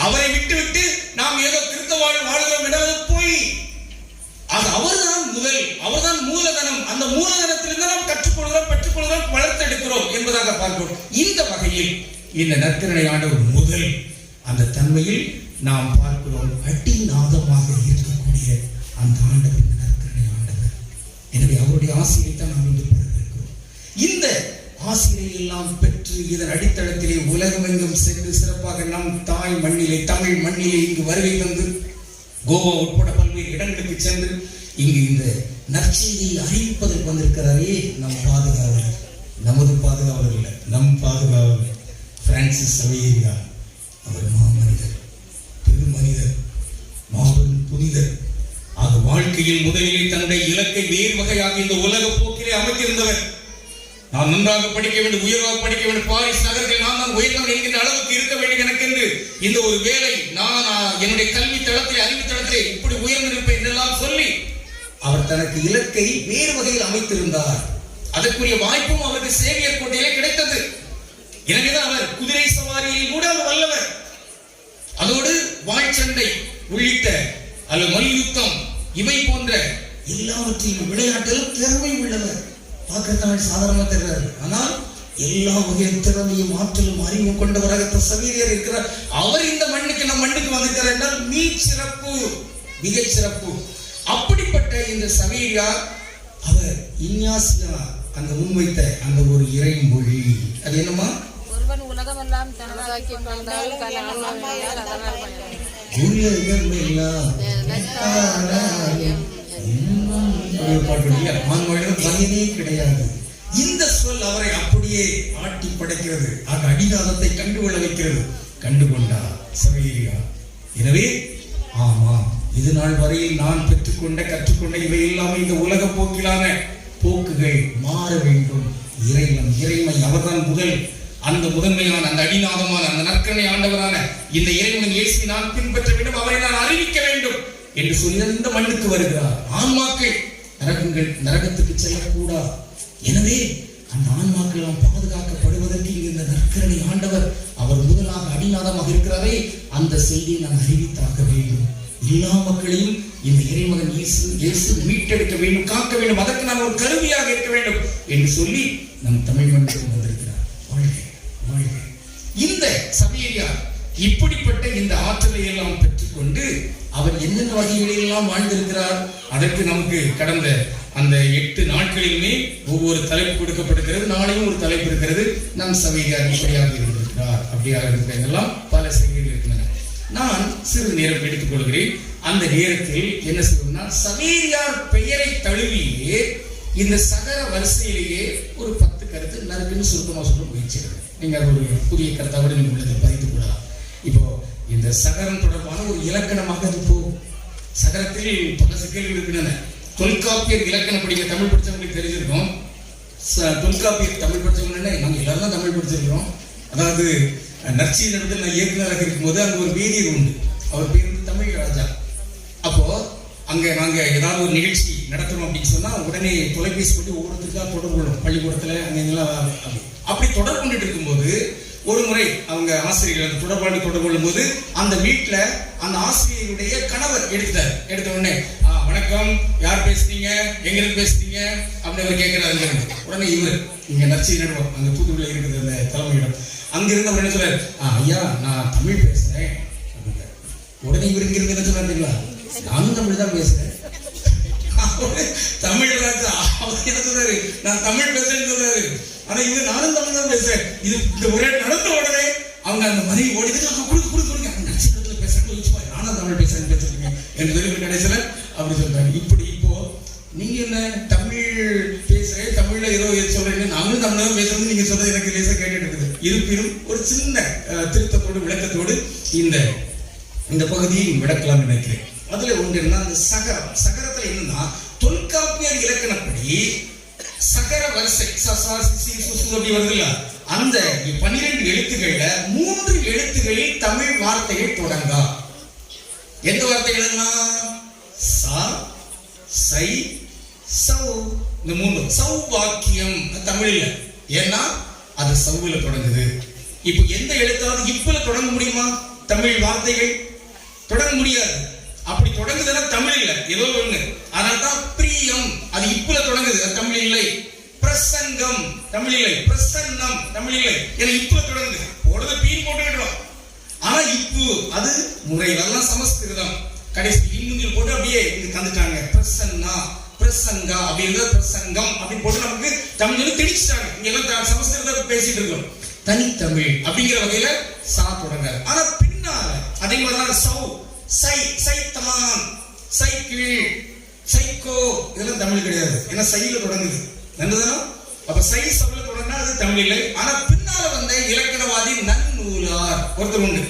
அவரை விட்டு நாம் ஏதோ கிறிஸ்தவ வாழ்கிறோம் என்றால் போய். ஆக அவர்தான் முதல், அவர்தான் மூலதனம். அந்த மூலதனத்திலிருந்து நாம் கற்றுக்கொள்கிறோம், பெற்றுக்கொள்கிறோம், வளர்த்தெடுக்கிறோம் என்பதாக பார்க்கிறோம். இந்த வகையில் இந்த நற்கருணை ஆண்டவர் முதல். அந்த தன்மையில் நாம் பார்க்கிறோம் அடிநாதமாக இருக்கக்கூடிய அந்த ஆண்டவர் நற்கருணை ஆண்டவர். எனவே அவருடைய ஆசிரியை தான் நாம் இன்று பெற்றிருக்கிறோம். இந்த ஆசிரியை எல்லாம் பெற்று இதன் அடித்தளத்திலே உலகமெங்கும் சென்று சிறப்பாக நம் தாய் மண்ணிலே, தமிழ் மண்ணிலே இங்கு வருகை தந்து கோவா உட்பட பல்வேறு இடங்களுக்கு சென்று இங்கு இந்த நற்செய்தியை அறிவிப்பதற்கு வந்திருக்கிறாரே நம் பாதுகாவலர். நமது பாதுகாவலர் இல்லை, நம் பாதுகாவலர் பிரான்சிஸ் சவேரியார். அவர் மாமனிதர், பெருமனிதர், மாபெரும் புனிதர். ஆக வாழ்க்கையில் முதலில் தன்னுடைய இலக்கை வேறு வகையாக இந்த உலக போக்கிலே அமைத்திருந்தவர். நான் நன்றாக படிக்க வேண்டும், உயர்வாக படிக்க வேண்டும், பாரிஸ் நகரத்தில் நான் தான் உயர்ந்தவன் என்கின்ற அளவுக்கு இருக்க வேண்டும் எனக்கு என்று இந்த ஒரு வேலை, நான் என்னுடைய கல்வி தளத்திலே, அறிவு தளத்திலே இப்படி உயர்ந்திருப்பேன் என்றெல்லாம் சொல்லி அவர் தனக்கு இலக்கை வேறு வகையில் அமைத்திருந்தார். அதற்குரிய வாய்ப்பும் அவருக்கு சேவியர் கோட்டையிலே கிடைத்தது. எனவேதான் அவர் குதிரை சவாரியில் கூட அவர் வல்லவர். அதோடு வாழ்ச்சண்டை உள்ளிட்ட அல்லது மல்யுத்தம் இவை போன்ற எல்லாவற்றையும் விளையாட்டிலும் திறமை உள்ளவர். பார்க்கத்தான் சாதாரணமாக தெரியாது, ஆனால் எல்லா வகையும் திறமையும் ஆற்றலும் அறிவும் கொண்டவராக சவேரியார் இருக்கிறார். அவர் இந்த மண்ணுக்கு, நம் மண்ணுக்கு வந்திருக்கிறார் என்றால் சிறப்பு, மிக சிறப்பு. அப்படிப்பட்ட இந்த சவேரியார் அவர் இஞ்ஞாசியா அந்த முன்வைத்த அந்த ஒரு இறைமொழி, அது என்னமா? ஒருவன் உலகமெல்லாம் தனதாக்கி கொண்டால் பயனே கிடையாது. இந்த சொல் அவரை அப்படியே ஆட்டி படைக்கிறது. ஆக அடிநாதத்தை கண்டுகொள்ள வைக்கிறது. கண்டுகொண்டார் சவேரியார். எனவே ஆமா, இது நாள் வரையில் நான் பெற்றுக்கொண்ட, கற்றுக்கொண்ட இவை எல்லாமே இந்த உலக போக்கிலான போக்குகள் மாற வேண்டும். இறைவன், இறைமை அவர்தான் முதல். அந்த முதன்மையான, அந்த அடிநாதமான, அந்த நற்கருணை ஆண்டவரான இந்த இறைவன் இயேசுவை நான் பின்பற்ற வேண்டும், அவரை நான் அறிவிக்க வேண்டும் என்று சொல்லி இந்த மண்ணுக்கு வருகிறார். ஆன்மாக்கள் நரகத்துக்கு செல்லக்கூடாது. எனவே அந்த ஆன்மாக்கள் எல்லாம் பாதுகாக்கப்படுவதற்கு இந்த நற்கருணை ஆண்டவர் அவர் முதலாக அடிநாதமாக இருக்கிறாரே, அந்த செய்தியை நான் அறிவித்தாக வேண்டும். எல்லா மக்களையும் இந்த இறைமகன் இயேசு மீட்டெடுக்க வேண்டும், காக்க வேண்டும், அதற்கு நான் ஒரு கருவியாக இருக்க வேண்டும் என்று சொல்லி நம் தமிழ் மண்ணுக்கு வந்திருக்கிறார். வாழ்க வாழ்க. இந்த சவேரியார் இப்படிப்பட்ட இந்த ஆற்றலை எல்லாம் பெற்றுக்கொண்டு அவர் என்னென்ன வகைகளிலெல்லாம் வாழ்ந்திருக்கிறார், அதற்கு நமக்கு கடந்த அந்த 8 நாட்களிலுமே ஒவ்வொரு தலைப்பு கொடுக்கப்படுகிறது. நாளையும் ஒரு தலைப்பு இருக்கிறது. நம் சவேரியார் இப்படியாக இருந்திருக்கிறார், அப்படியாக இருக்கிறதெல்லாம் பல செய்திகள் இருக்கின்றன. நான் சிறிது நேரம் எடுத்துக் கொள்கிறேன். அந்த நேரத்தில் என்ன செய்யணும்னா, சவேரியார் பெயரை தழுவியே இந்த சகர வரிசையிலேயே ஒரு 10 கருத்து நறுக்குன்னு சுருக்கமாக சொல்ல முயற்சி எடுக்கிறேன். நீங்கள் அது ஒரு புதிய கருத்தாக நீங்கள் உள்ளதை பதித்துக் கொள்ளலாம். இப்போ இந்த சகரம் தொடர்பான ஒரு இலக்கணமாக அது போகும். சகரத்தில் பல சிக்கல்கள் இருக்கின்றன. தொல்காப்பியர் இலக்கணம் படிக்க தமிழ் படித்தவங்களுக்கு தெரிஞ்சிருக்கோம். தொல்காப்பியர் தமிழ் படித்தவங்கன்னா நாங்கள் எல்லாரும் தான் தமிழ் படிச்சிருக்கிறோம். அதாவது நற்செய்தி நடத்தில் நான் இயக்குநராக இருக்கும்போது அங்கே ஒரு வேதியர் உண்டு. அவர் பேர் வந்து தமிழ் ராஜா. அப்போ அங்கே நாங்கள் ஏதாவது ஒரு நிகழ்ச்சி நடத்தணும் அப்படின்னு சொன்னால் உடனே தொலைபேசி பண்ணி ஒவ்வொருத்தருக்காக தொடர்பு கொள்ளும். பள்ளிக்கூடத்தில் அங்கெல்லாம் அப்படி தொடர்பு கொண்டுட்டு இருக்கும்போது ஒரு முறை அவங்க ஆசிரியர்கள் தொடர்பாளி தொடர்பு கொள்ளும் போது அந்த வீட்டில் அந்த ஆசிரியருடைய கணவர் எடுத்த உடனே வணக்கம், யார் பேசுறீங்க, எங்கிருந்து பேசுறீங்க அப்படின்னு அவர் கேட்கிறாரு. உடனே இவர் இங்க நற்செய்தி நடுவோம் அங்க தூத்துக்குடியில் இருக்குது அந்த தலைமையிடம். அங்கிருந்து அவர் என்ன சொல்றாரு, ஐயா நான் தமிழ் பேசுறேன். உடனே இவர் இங்க இருந்து என்ன சொல்றாருங்களா, நானும் தமிழ் தான் பேசுறேன். தமிழ் ராஜா அவர் என்ன சொல்றாரு, நான் தமிழ் பேசுறேன்னு சொல்றாரு. ஆனா இவர் நானும் தமிழ் தான் பேசுறேன். இது இந்த ஒரே நடந்த உடனே அவங்க அந்த மனைவி ஓடிட்டு கொடுங்க நட்சத்திரத்துல பேசுறேன், நானும் தமிழ் பேசுறேன்னு பேசுறீங்க என்று சொல்லி கடைசியில அப்படி சொல்றாங்க. இப்படி இப்போ நீங்க என்ன தமிழ் பேசுறேன், தமிழ்ல ஏதோ சொல்றீங்க, நாங்களும் தமிழ் தான் பேசுறது நீங்க சொல்றது எனக்கு லேசா கேட்டுட்டு இருக்குது. இருப்பினும் ஒரு சின்ன திருத்தத்தோடு விளக்கத்தோடு இந்த பகுதியை விளக்கலாம் நினைக்கிறேன். அதுல ஒன்று என்ன, அந்த சகரத்துல என்னன்னா தொல்காப்பியர் இலக்கணப்படி சகர வரிசை அப்படி வருதுல்ல, அந்த 12 எழுத்துக்கள்ல 3 எழுத்துக்களில் தமிழ் வார்த்தைகள் தொடங்கா. எந்த வார்த்தைகள்னா சா, சை, சௌ, இந்த 3 சௌபாக்கியம் தமிழ்ல. ஏன்னா அது சௌல தொடங்குது. இப்போ எந்த எழுத்தாவது இப்பல தொடங்க முடியுமா? தமிழ் வார்த்தைகள் தொடங்க முடியாது. அப்படி தொடங்குதுன்னா தமிழ் இல்ல, ஏதோ ஒண்ணு. அதனால்தான் பிரியம் அது இப்பல தொடங்குது, அது தமிழ் இல்லை. பிரசங்கம் தமிழ் இல்லை, பிரசன்னம் தமிழ் இல்லை, ஏன்னா இப்பல தொடங்குது. போடுறது பீன் போட்டுக்கிட்டோம். ஆனா இப்பு அது முறை, அதெல்லாம் சமஸ்கிருதம். கடைசி இன்னும் போட்டு அப்படியே இங்க தந்துட்டாங்க. பிரசன்னா, பிரசங்கா அப்படின்றது பிரசங்கம் அப்படி போட்டு நமக்கு தமிழ் திணிச்சிட்டாங்க. இங்க எல்லாம் சமஸ்கிருதம் பேசிட்டு இருக்கோம். தனித்தமிழ் அப்படிங்கிற வகையில சா தொடங்காது. ஆனா பின்னால அதே மாதிரிதான் சௌ, சை, சைத்தான், சைக்கிள், சைக்கோ இதெல்லாம் தமிழ் கிடையாது. ஏன்னா சைல தொடங்குது. நன்றுதானா? அப்ப சை சபையில தொடங்கினா அது தமிழ் இல்லை. ஆனா பின்னால வந்த இலக்கணவாதி நன்னூலார் ஒருத்தர் உண்டு,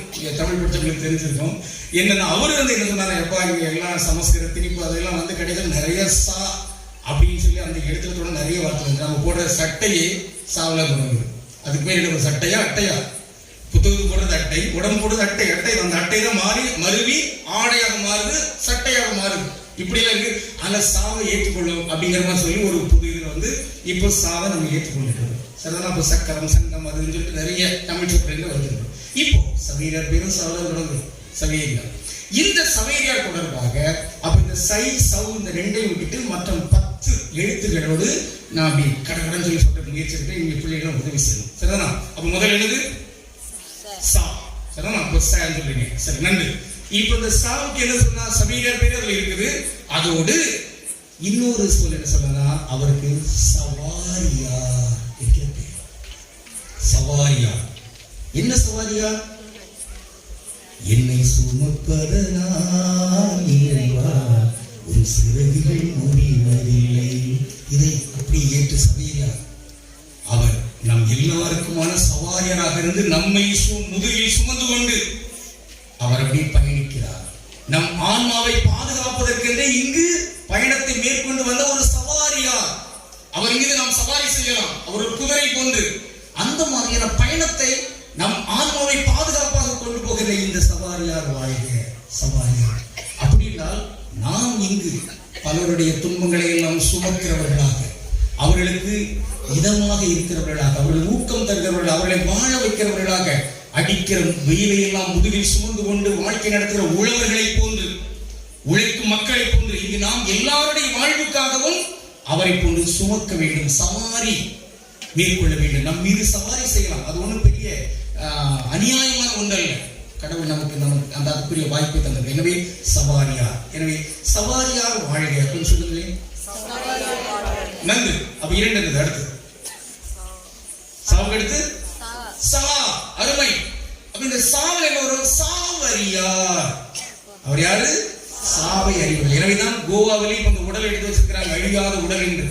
தமிழ் படிச்சவங்களுக்கு தெரிஞ்சிருக்கும். என்னன்னா அவரு வந்து என்ன சொன்னாரு, எப்பா இங்க எல்லாம் சமஸ்கிருத திணிப்பு அதெல்லாம் வந்து கிடையாது, நிறைய சா அப்படின்னு சொல்லி அந்த இடத்துல தொடங்க நிறைய வார்த்தை வந்து நம்ம போடுற சட்டையே சாவல தொடங்குது. அதுக்கு பேர் என்ன, சட்டையா அட்டையா? புத்தகத்துக்கு போடுறது அட்டை, உடம்பு போடுறது அட்டை. அந்த அட்டை தான் மாறி மருவி ஆடையாக மாறுது, சட்டையாக மாறுது. இப்படி எல்லாம் இருக்கு. அந்த சாவை ஏற்றுக்கொள்ளும் அப்படிங்கிற மாதிரி சொல்லி ஒரு புது இதுல வந்து இப்போ சாவை நம்ம ஏற்றுக்கொள்ளுறோம். சரிதான்? அப்போ சக்கரம், சங்கம் அதுன்னு சொல்லிட்டு நிறைய தமிழ் சொற்கள் வந்துருக்கோம். இப்போ சவேரியார் பேரும் சாவல தொடங்குது, சவேரியார். இந்த சவேரியார் தொடர்பாக அப்ப இந்த சை, சௌ இந்த ரெண்டையும் விட்டுட்டு மற்ற 10 எழுத்துக்களோடு நான் அப்படி கடற்கடன் சொல்லி சொல்ற முயற்சி எடுத்து இங்க பிள்ளைகளும் உதவி செய்யணும். சரிதானா? அப்ப முதல் எழுது சா. சரிதானா? அப்போ சான்னு சொல்றீங்க. சரி, நன்றி. இப்ப இந்த சாவுக்கு என்ன சொன்னா, சவேரியார் பேரு அதுல இருக்குது. அதோடு இன்னொரு சொல் என்ன சொன்னா, அவருக்கு சவாரியா என்கிற பேர். சவாரியா என்ன சவாரியா? என்னை சுமப்பதனால் இறைவா ஒரு சிறகுகள் முடிவதில்லை. இதை அப்படி ஏற்று சவேரியார் அவர் நம் எல்லாருக்குமான சவாரியராக இருந்து நம்மை முதுகில் சுமந்து கொண்டு அவர் அப்படி பயணிக்கிறார். நம் ஆன்மாவை பாதுகாப்பதற்கென்றே இங்கு பயணத்தை மேற்கொண்டு வந்த ஒரு சவாரியார். அவர் இங்கிருந்து நாம் சவாரி செய்யலாம், அவர் ஒரு குதிரை போன்று. அந்த மாதிரியான பயணத்தை நம் ஆன்மாவை பாதுகாப்பாக கொண்டு போகிற இந்த சவாரியார் வாழ்க. சவாரியார் அப்படின்னால் நாம் இங்கு பலருடைய துன்பங்களை எல்லாம் சுமக்கிறவர்களாக, அவர்களுக்கு இதமாக இருக்கிறவர்களாக, அவர்கள் ஊக்கம் தருகிறவர்கள், அவர்களை வாழ வைக்கிறவர்களாக, அடிக்கிற வெயிலை எல்லாம் முதுகில் சுமந்து கொண்டு வாழ்க்கை நடத்துகிற உழவர்களை போன்று, உழைக்கும் மக்களை போன்று இங்கு நாம் எல்லாருடைய வாழ்வுக்காகவும் அவரை போன்று சுமக்க வேண்டும், சவாரி மேற்கொள்ள வேண்டும். நம் மீது சவாரி செய்யலாம். அது ஒன்றும் பெரிய அநியாயமான ஒன்றல்ல. கடவுள் நமக்கு அந்த அதுக்குரிய வாய்ப்பை தந்தது. எனவே சவாரியார், எனவே சவாரியார் வாழ்க அப்படின்னு சொல்லுங்களேன். நன்று. அப்ப 2 அடுத்து சாவுக்கு அடுத்து சா, அருமை. அப்ப இந்த சாவல் என்ன வரும்? சாவரியார். அவர் யாரு? சாவை அறிவர். எனவேதான் கோவாவிலே இப்ப உடல் எடுத்து வச்சிருக்கிறாங்க, அழியாத உடல் என்று.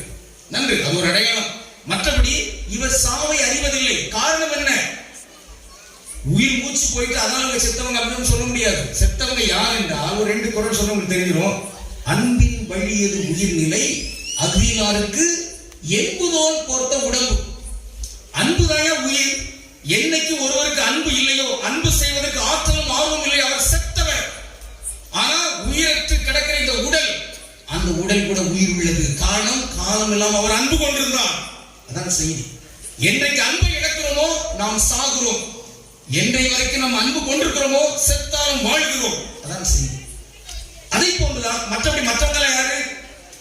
நன்று. அது ஒரு அடையாளம். மற்றபடி இவர் சாவை அறிவதில்லை. காரணம் என்ன? உயிர் மூச்சு போயிட்டு அதனால அவங்க செத்தவங்க அப்படின்னு சொல்ல முடியாது. செத்தவங்க யார் என்றால் ஒரு 2 குறள் சொல்ல உங்களுக்கு தெரிஞ்சிடும். அன்பின் வழியது உயிர்நிலை, அக்னியாருக்கு என்புதோன் பொறுத்த உடம்பு. அன்புதாயா உயிர். என்னைக்கு ஒருவருக்கு அன்பு இல்லையோ, அன்பு செய்வதற்கு ஆற்றலும் ஆர்வம் இல்லையோ, அவர் செத்தவர். ஆனா உயிரற்று கிடக்கிற இந்த உடல், அந்த உடல் கூட உயிர் உள்ளது. காரணம், காலம் எல்லாம் அவர் அன்பு கொண்டிருந்தார். அதான் செய்தி. என்றைக்கு அன்பை இழக்கிறோமோ நாம் சாகுறோம். என்றை வரைக்கும் நாம் அன்பு கொண்டிருக்கிறோமோ செத்தாலும் வாழ்கிறோம். அதான் செய்தி. அதை போன்றுதான் மற்றவங்க யாரு?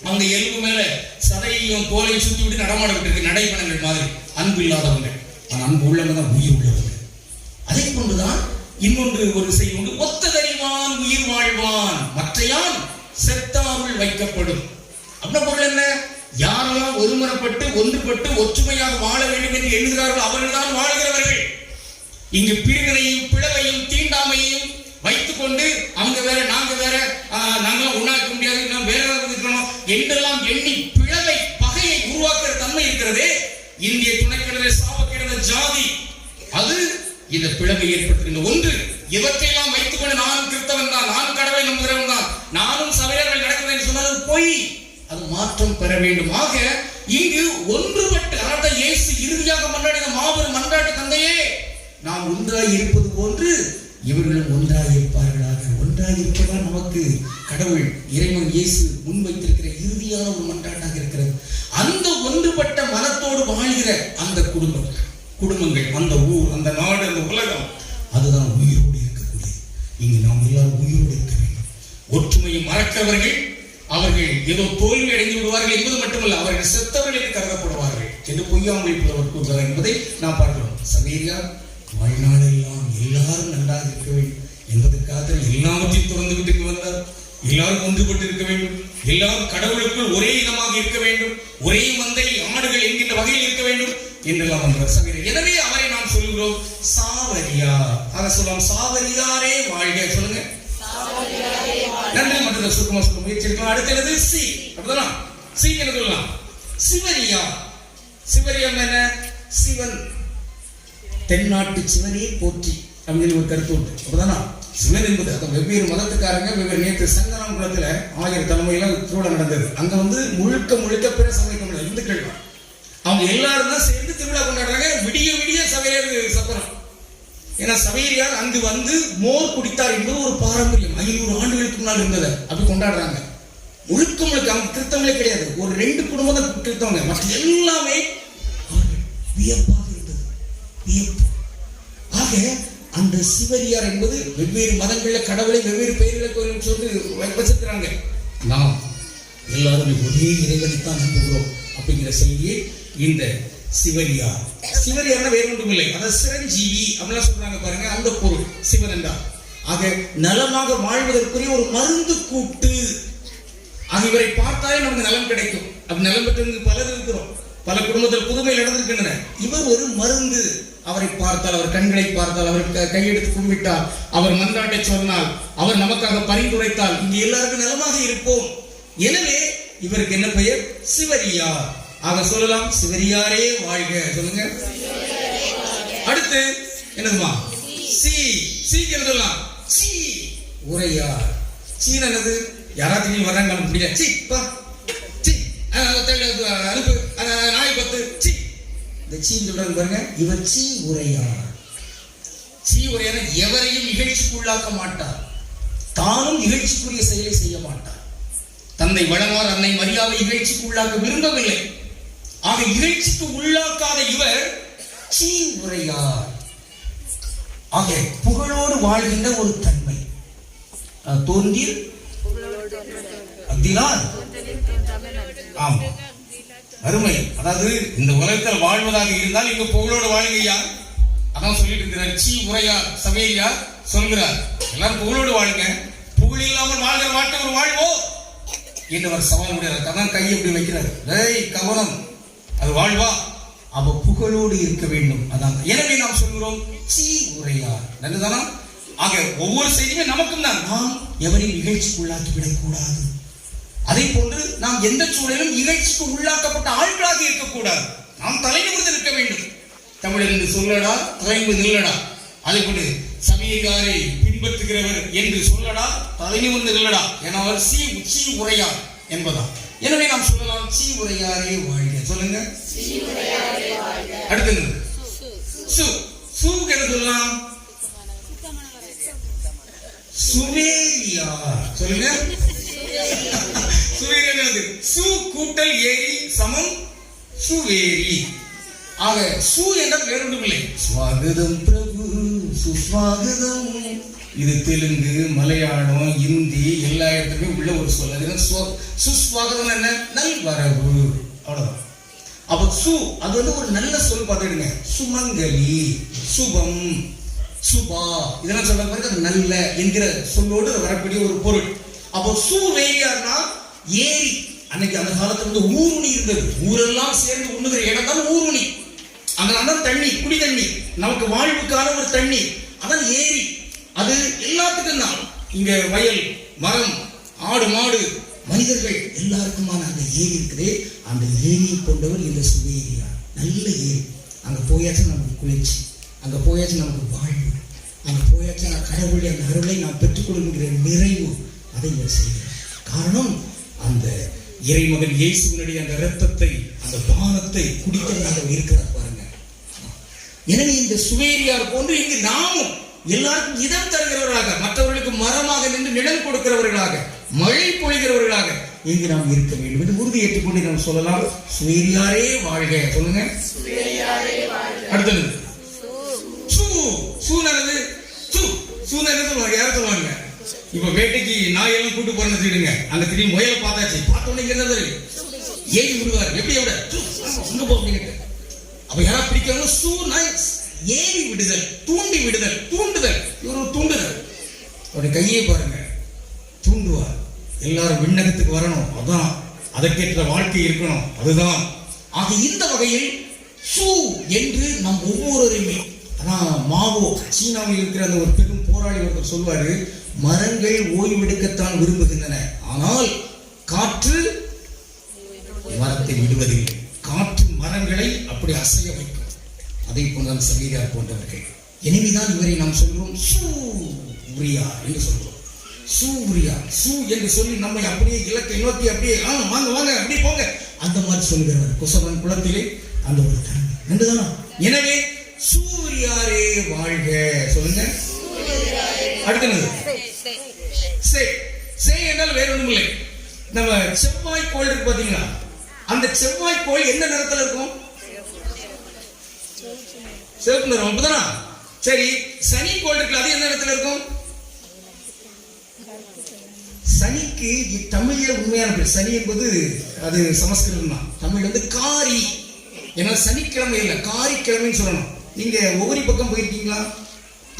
அவங்க எலும்பு மேல சதையையும் தோலையும் சுத்தி விட்டு நடமாட விட்டு நடைபணங்கள் மாதிரி அன்பு இல்லாதவங்க. ஆனா அன்பு உள்ளவங்க தான் உயிர் உள்ளவங்க. அதை போன்றுதான் இன்னொன்று ஒரு செய்தி உண்டு. ஒத்ததறிவான் உயிர் வாழ்வான், மற்றையான் செத்தாருள் வைக்கப்படும். அப்படின்னா பொருள் என்ன? யாரெல்லாம் ஒருமுறைப்பட்டு ஒன்றுபட்டு ஒற்றுமையாக வாழ வேண்டும் என்று எண்ணுகிறார்கள் அவர்கள் தான் வாழ்கிறவர்கள். இங்கு பிரிவினையும் பிளவையும் தீண்டாமையும் வைத்துக் கொண்டு அவங்க வேற நாங்க வேற, நாங்களாம் உண்ணாக்க முடியாது, நாம் வேற இருக்கணும் என்றெல்லாம் எண்ணி பிளவை பகையை உருவாக்குற தன்மை இருக்கிறதே இந்திய துணைக்கடலை சாபக்கிடந்த ஜாதி. அது இந்த பிளவை ஏற்படுத்துகின்ற ஒன்று. இவற்றையெல்லாம் வைத்துக் கொண்டு நானும் கிறிஸ்தவன் தான், நானும் கடவுளை நம்புகிறவன் தான், நானும் சபையர்கள் நடக்கிறேன் என்று சொன்னால் பொய். அது மாற்றம் பெற வேண்டும். ஆக இங்கு ஒன்றுபட்டு, அதாவது இயேசு இறுதியாக மன்றாடின மாபெரும் மன்றாட்டு, தந்தையே நாம் ஒன்றாய் இருப்பது போன்று இவர்களும் ஒன்றாய் இருப்பார்களாக. ஒன்றாய் இருப்பதால் நமக்கு கடவுள் இறைவன் இயேசு முன்வைத்திருக்கிற இறுதியான ஒரு மன்றாட்டாக இருக்கிறது. அந்த ஒன்றுபட்ட மனத்தோடு வாழ்கிற அந்த குடும்பங்கள், அந்த ஊர், அந்த நாடு, அந்த உலகம், அதுதான் உயிரோடு இருக்கக்கூடியது. இங்கு நாம் எல்லாரும் உயிரோடு இருக்க வேண்டும். ஒற்றுமையை மறக்கிறவர்கள் அவர்கள் ஏதோ தோல்வி அடைந்து விடுவார்கள் என்பது மட்டுமல்ல, அவர்கள் செத்தவர்கள் கருதப்படுவார்கள் என்று பொய்யாமல் கூறுகிறார் என்பதை நாம் பார்க்கிறோம். சவேரியா வாழ்நாளெல்லாம் எல்லாரும் நன்றாக இருக்க வேண்டும் என்பதற்காக எல்லாவற்றையும் திறந்து விட்டு வந்தார். எல்லாரும் ஒன்றுபட்டு இருக்க வேண்டும், எல்லாரும் கடவுளுக்குள் ஒரே இனமாக இருக்க வேண்டும், ஒரே மந்தை ஆடுகள் என்கின்ற வகையில் இருக்க வேண்டும் என்றெல்லாம் வந்தார் சவேரியா. எனவே அவரை நாம் சொல்கிறோம் சாவரியா. அதை சொல்லலாம், சாவரியாரே வாழ்க. சொல்லுங்க, நன்றி. மட்டும் சுருக்கமா சொல்ல முயற்சி எடுக்கலாம். அடுத்தது சி. அப்படிதான் சி என்ன சொல்லலாம்? சிவரியா. சிவரியா என்ன? சிவன், தென்னாட்டு சிவனே போற்றி அப்படின்னு ஒரு கருத்து உண்டு. அப்படிதானா? சிவன் என்பது அந்த வெவ்வேறு மதத்துக்காரங்க வெவ்வேறு. நேற்று சங்கராம் குளத்துல 1000 தலைமையில திருவிழா நடந்தது. அங்க முழுக்க பிற சமய தமிழ் இந்துக்கள் தான். அவங்க எல்லாரும் தான் சேர்ந்து திருவிழா கொண்டாடுறாங்க. விடிய சபையர் சப்பரம். ஏன்னா சவேரியார் அங்கு மோர் குடித்தார் என்பது ஒரு பாரம்பரியம். 500 ஆண்டுகளுக்கு முன்னால் இருந்தது. அப்படி கொண்டாடுறாங்க. முழுக்க அவங்க கிறிஸ்தவங்களே கிடையாது. ஒரு 2 குடும்பம் தான் கிறிஸ்தவங்க. மற்ற எல்லாமே வியப்பாக இருந்தது. வியப்பு. ஆக அந்த சிவரியார் என்பது வெவ்வேறு மதங்கள்ல கடவுளை வெவ்வேறு பெயர்களை சொல்லி வச்சிருக்கிறாங்க. நாம் எல்லாரும் ஒரே இறைவனைத்தான் நம்புகிறோம் அப்படிங்கிற செய்தியை இந்த சிவரியார். சிவரியார்னா வேறு ஒன்றும் இல்லை, அதாவது சிரஞ்சீவி அப்படிலாம் சொல்றாங்க பாருங்க. அந்த பொருள் சிவன் என்றார். ஆக நலமாக வாழ்வதற்குரிய ஒரு மருந்து கூட்டு. ஆக இவரை பார்த்தாலே நமக்கு நலம் கிடைக்கும். அப்படி நலம் பெற்று பலர் இருக்கிறோம். பல குடும்பத்தில் புதுமையில் நடந்திருக்கின்றன. இவர் ஒரு மருந்து. அவரை பார்த்தால், அவர் கண்களை பார்த்தால், அவர் கையெடுத்து கும்பிட்டால், அவர் மன்றாட்டை சொன்னால், அவர் நமக்காக பரிந்துரைத்தால் இங்கு எல்லாருக்கும் நலமாக இருப்போம். எனவே இவருக்கு என்ன பெயர்? சிவரியார். ஆக சொல்லலாம், சிவரியாரே வாழ்க. சொல்லுங்க. அடுத்து என்னதுமா? சி. சீக்கு என்ன சொல்லலாம்? சி உரையார். சீன் என்னது? யாராவது வர்றாங்க முடியல, சி பா, சி அனுப்பு, நாய் பத்து, சி. இந்த சி சொல்றாங்க பாருங்க. இவர் சி உரையார். சி உரையார் எவரையும் இகழ்ச்சிக்கு உள்ளாக்க மாட்டார். தானும் இகழ்ச்சிக்குரிய செயலை செய்ய மாட்டார். தந்தை வளமார் அன்னை மரியாதை இகழ்ச்சிக்கு உள்ளாக்க விரும்பவில்லை. ஆக இகழ்ச்சிக்கு உள்ளாக்காத இவர் சி உரையார். ஆக புகழோடு வாழ்கின்ற ஒரு தன்மை. தோன்றில் ஆமா, அருமை. அதாவது இந்த உலகத்தில் வாழ்வதாக இருந்தால் இங்க புகழோடு வாழுங்கய்யா. அதான் சொல்லிட்டு இருக்கிறார் சி உரையார். சவேரியார் சொல்கிறார், எல்லாரும் புகழோடு வாழுங்க. புகழ் இல்லாமல் வாழ்கிற வாழ்க்கை ஒரு வாழ்வோ என்று அவர் சவால் முடியாது. அதான் கையை எப்படி வைக்கிறார். கவனம், அது வாழ்வா? அவ புகழோடு இருக்க வேண்டும். அதான் எனவே நாம் சொல்கிறோம் சி உரையார். நல்லதானா? ஆக ஒவ்வொரு செய்தியுமே நமக்கும் தான். நாம் எவரையும் நிகழ்ச்சிக்கு உள்ளாக்கி விடக்கூடாது. அதை போன்று நாம் எந்த சூழலும் நிகழ்ச்சிக்கு உள்ளாக்கப்பட்ட ஆட்களாக இருக்கக்கூடாது. நாம் தலை நிமிர்ந்து நிற்க வேண்டும். தமிழர் என்று சொல்லடா, தலை நிமிர்ந்து நில்லடா. அதை கொண்டு சமயக்காரை பின்பற்றுகிறவர் என்று சொல்லடா, தலை நிமிர்ந்து நில்லடா. என அவர் உச்சி உரையார் என்பதா. எனவே நாம் சொல்லலாம், சீ உரையாரே வாழ்க. சொல்லுங்க. அடுத்தது என்ன சொல்லலாம்? சுவேரியார். சொல்லுங்க. சுவேரியார். சு கூட்டல் ஏரி சமம் சுவேரி. ஆக சு என்றால் வேற ஒன்றும் இல்லை. ஸ்வாகதம் பிரபு, சுஸ்வாகதம். இது தெலுங்கு, மலையாளம், இந்தி எல்லா இடத்துலயும் உள்ள ஒரு சொல். அது சுஸ்வாகதம் என்ன? நல்வரவு. அவ்வளவுதான். அப்ப சு அது வந்து ஒரு நல்ல சொல் பார்த்துடுங்க. சுமங்கலி, சுபம், சுபா இதெல்லாம் சொல்ற பிறகு அது நல்ல என்கிற சொல்லோடு வரக்கூடிய ஒரு பொருள். அப்போ சு வேரியார்னா ஏரி. அன்னைக்கு அந்த காலத்துல வந்து ஊருணி இருந்தது. ஊரெல்லாம் சேர்ந்து உண்ணுகிற இடம் தான் ஊருணி. அங்கதான் தண்ணி, குடி தண்ணி, நமக்கு வாழ்வுக்கான ஒரு தண்ணி, அதான் ஏரி. அது எல்லாத்துக்கும் தான். இங்க வயல், மரம், ஆடு, மாடு, மனிதர்கள் எல்லாருக்குமான அந்த ஏரி இருக்குது. அந்த ஏரியை கொண்டவர் இந்த சுவேரியார். நல்ல ஏரி. அங்க போயாச்சும் நமக்கு குளிர்ச்சி, அங்க போயாச்சும் நமக்கு வாழ்வு, அங்க போயாச்சும் கடவுளுடைய அந்த அருளை நாம் பெற்றுக்கொள்கிற நிறைவு. அதை இவர் செய்கிறார். காரணம், அந்த இறைமகன் இயேசுவினுடைய அந்த இரத்தத்தை, அந்த பானத்தை குடித்தவராக இருக்கிறார் பாருங்க. எனவே இந்த சுவேரியார் போன்று இங்கு நாமும் எல்லாருக்கும் இதம் தருகிறவர்களாக, மற்றவர்களுக்கு மரமாக நின்று நிழல் கொடுக்கிறவர்களாக, மழை பொழிகிறவர்களாக இங்கு நாம் இருக்க வேண்டும் என்று உறுதி ஏற்றுக்கொண்டு நாம் சொல்லலாம், சுவேரியாரே வாழ்க. சொல்லுங்க. அடுத்தது சூனது. சொல்லுவாங்க. யாரும் சொல்லுவாங்க, இப்ப வேட்டைக்கு நாயெல்லாம் கூட்டு போறேன்னு சொல்லிடுங்க. அந்த திடீர்னு முயலை பார்த்தாச்சு, பார்த்தோன்னே இங்க இருந்தாரு ஏறி விடுவார். எப்படி விட அங்க போ அப்படின்னு. அப்ப யாரா பிடிக்கணும்? சூனா ஏறி விடுதல், தூண்டி விடுதல், தூண்டுதல். இவர் தூண்டுதல். அவருடைய கையை பாருங்க, தூண்டுவார். எல்லாரும் விண்ணகத்துக்கு வரணும், அதான் அதற்கேற்ற வாழ்க்கை இருக்கணும், அதுதான். ஆக இந்த வகையில் சூ என்று நம் ஒவ்வொருவருமே, மாவோ சீனாவில் இருக்கிற அந்த ஒரு பெரும் போராளி ஒருத்தர் சொல்வாரு, மரங்கள் ஓய்வெடுக்கத்தான் விரும்புகின்றன, ஆனால் காற்று மரத்தை விடுவதில்லை. காற்று மரங்களை அப்படி அசைய வைக்கும். அதை போன்ற சமீரியார் போன்றவர்கள். எனவேதான் இவரை நாம் சொல்கிறோம் சூரியார் என்று சொல்கிறோம். சூரியார். சூ என்று சொல்லி நம்மை அப்படியே இலக்கை நோக்கி அப்படியே வாங்க வாங்க அப்படி போங்க அந்த மாதிரி சொல்லுகிறவர். குசவன் குளத்திலே அந்த ஒரு தன்மை என்றுதானா. எனவே சூரியாரே வாழ்க. சொல்லுங்க. அடுத்தது என்றால் வேற ஒன்றும் இல்லை. நம்ம செவ்வாய் கோள் இருக்கு பாத்தீங்களா, அந்த செவ்வாய் கோள் எந்த நிறத்துல இருக்கும்? சிவப்பு நிறம். அப்படிதானா? சரி, சனி கோள் இருக்கு, அது எந்த இடத்துல இருக்கும்? சனிக்கு தமிழ்ல உண்மையான பேர் சனி என்பது அது சமஸ்கிருதம் தான். தமிழ் வந்து காரி. ஏன்னா சனிக்கிழமை இல்லை, காரிக்கிழமைன்னு சொல்லணும். நீங்க ஒவ்வொரு பக்கம் போயிருக்கீங்களா?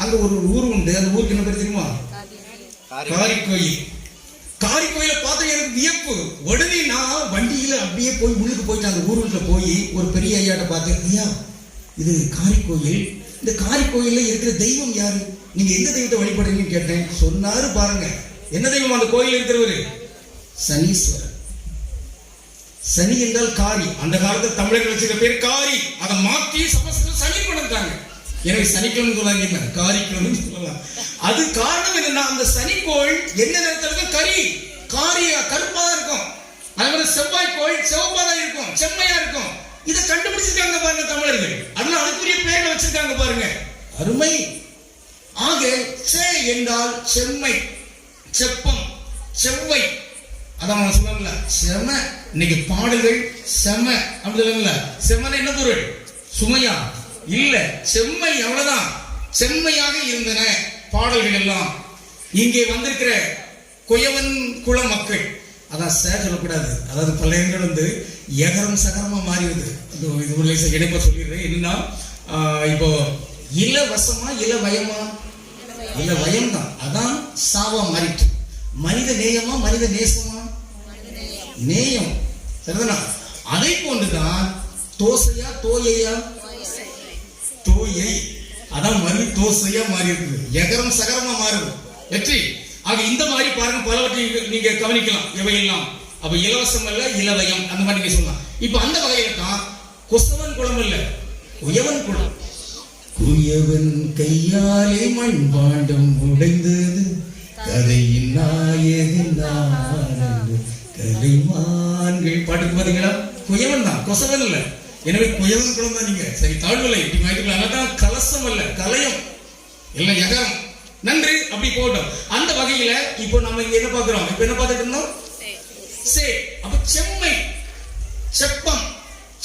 அங்க ஒரு ஊர் உண்டு. அந்த ஊருக்கு என்ன பேர் தெரியுமா? காரிக்கோயில். காரிக்கோயில பார்த்து எனக்கு வியப்பு. உடனே நான் வண்டியில அப்படியே போய் உள்ளுக்கு போயிட்டு அந்த ஊருக்குள்ள போய் ஒரு பெரிய ஐயாட்ட பார்த்தேன். ஐயா, இது காரிக்கோயில். இந்த காரிக்கோயில்ல இருக்கிற தெய்வம் யாரு? நீங்க எந்த தெய்வத்தை வழிபடுறீங்கன்னு கேட்டேன். சொன்னாரு பாருங்க, என்ன தெய்வம் அந்த கோயில் இருக்கிறவரு? சனீஸ்வரர். சனி என்றால் காரி. அந்த காலத்தில் தமிழர்கள் வச்சிருக்க பேர் காரி. அதை மாற்றி சமஸ்கிருதம் சனி கொண்டாங்க. எனவே சனிக்கிழமை சொல்லாங்க, காரிக்கிழமை சொல்லலாம். அது காரணம் என்னன்னா, அந்த சனிக்கோள் என்ன நேரத்தில் இருக்கும்? காரியா கருப்பா தான் இருக்கும். அதே மாதிரி செவ்வாய் கோள் சிவப்பா தான் இருக்கும், செம்மையா இருக்கும். இதை கண்டுபிடிச்சிருக்காங்க பாருங்க தமிழர்கள். அதனால அதுக்குரிய பேரை வச்சிருக்காங்க பாருங்க. அருமை. ஆக சே என்றால் செம்மை, செப்பம், செவ்வை. அதான் சொல்லுவாங்கல்ல செம. இன்னைக்கு பாடல்கள் செம அப்படி சொல்லுவாங்கல்ல. செம்மன என்ன பொருள்? சுமையா இல்ல, செம்மை. அவ்வளவுதான். செம்மையாக இருந்தன பாடல்கள் எல்லாம். இங்கே வந்திருக்கிற குயவன் குல மக்கள், அதான் சார் சொல்லக்கூடாது, அதாவது பழையங்கள் வந்து எகரம் சகரமா மாறிடுது. இது இணைப்ப சொல்லிடுறேன். என்னன்னா, இப்போ இலவசமா இளவயமா? இளவயம் தான். அதான் சாவா மாறிட்டு. மனித நேயமா மனித நேசமா? நேயம். சரிதானா? அதை போன்றுதான் தோசையா தோயையா? தோயை. அதான் மறு தோசையா மாறி இருக்குது. எகரம் சகரமா மாறுது. வெற்றி. ஆக இந்த மாதிரி பாருங்க, பலவற்றை நீங்க கவனிக்கலாம். எவையெல்லாம் அப்ப இலவசம் அல்ல இளவயம், அந்த மாதிரி நீங்க சொல்லலாம். இப்ப அந்த வகையில தான் கொசவன் குளம் அல்ல, குயவன் குளம். குயவன் கையாலே மண்பாண்டம் உடைந்தது, கதையின் நாயகன் நான் கலைமான்கள். பாட்டுக்கு பாத்தீங்களா? குயவன் தான், கொசவன் இல்ல. எனவே குயவன் குளம் தான். நீங்க சரி தாழ்வலை இப்படி மாற்றிக்கலாம். அதான் கலசம் அல்ல, கலையம் எல்லாம் யகரம். நன்றி, அப்படி போட்டோம். அந்த வகையில இப்போ நம்ம இங்க என்ன பார்க்கிறோம்? இப்ப என்ன பார்த்துட்டு இருந்தோம்? சே. அப்ப செம்மை, செப்பம்,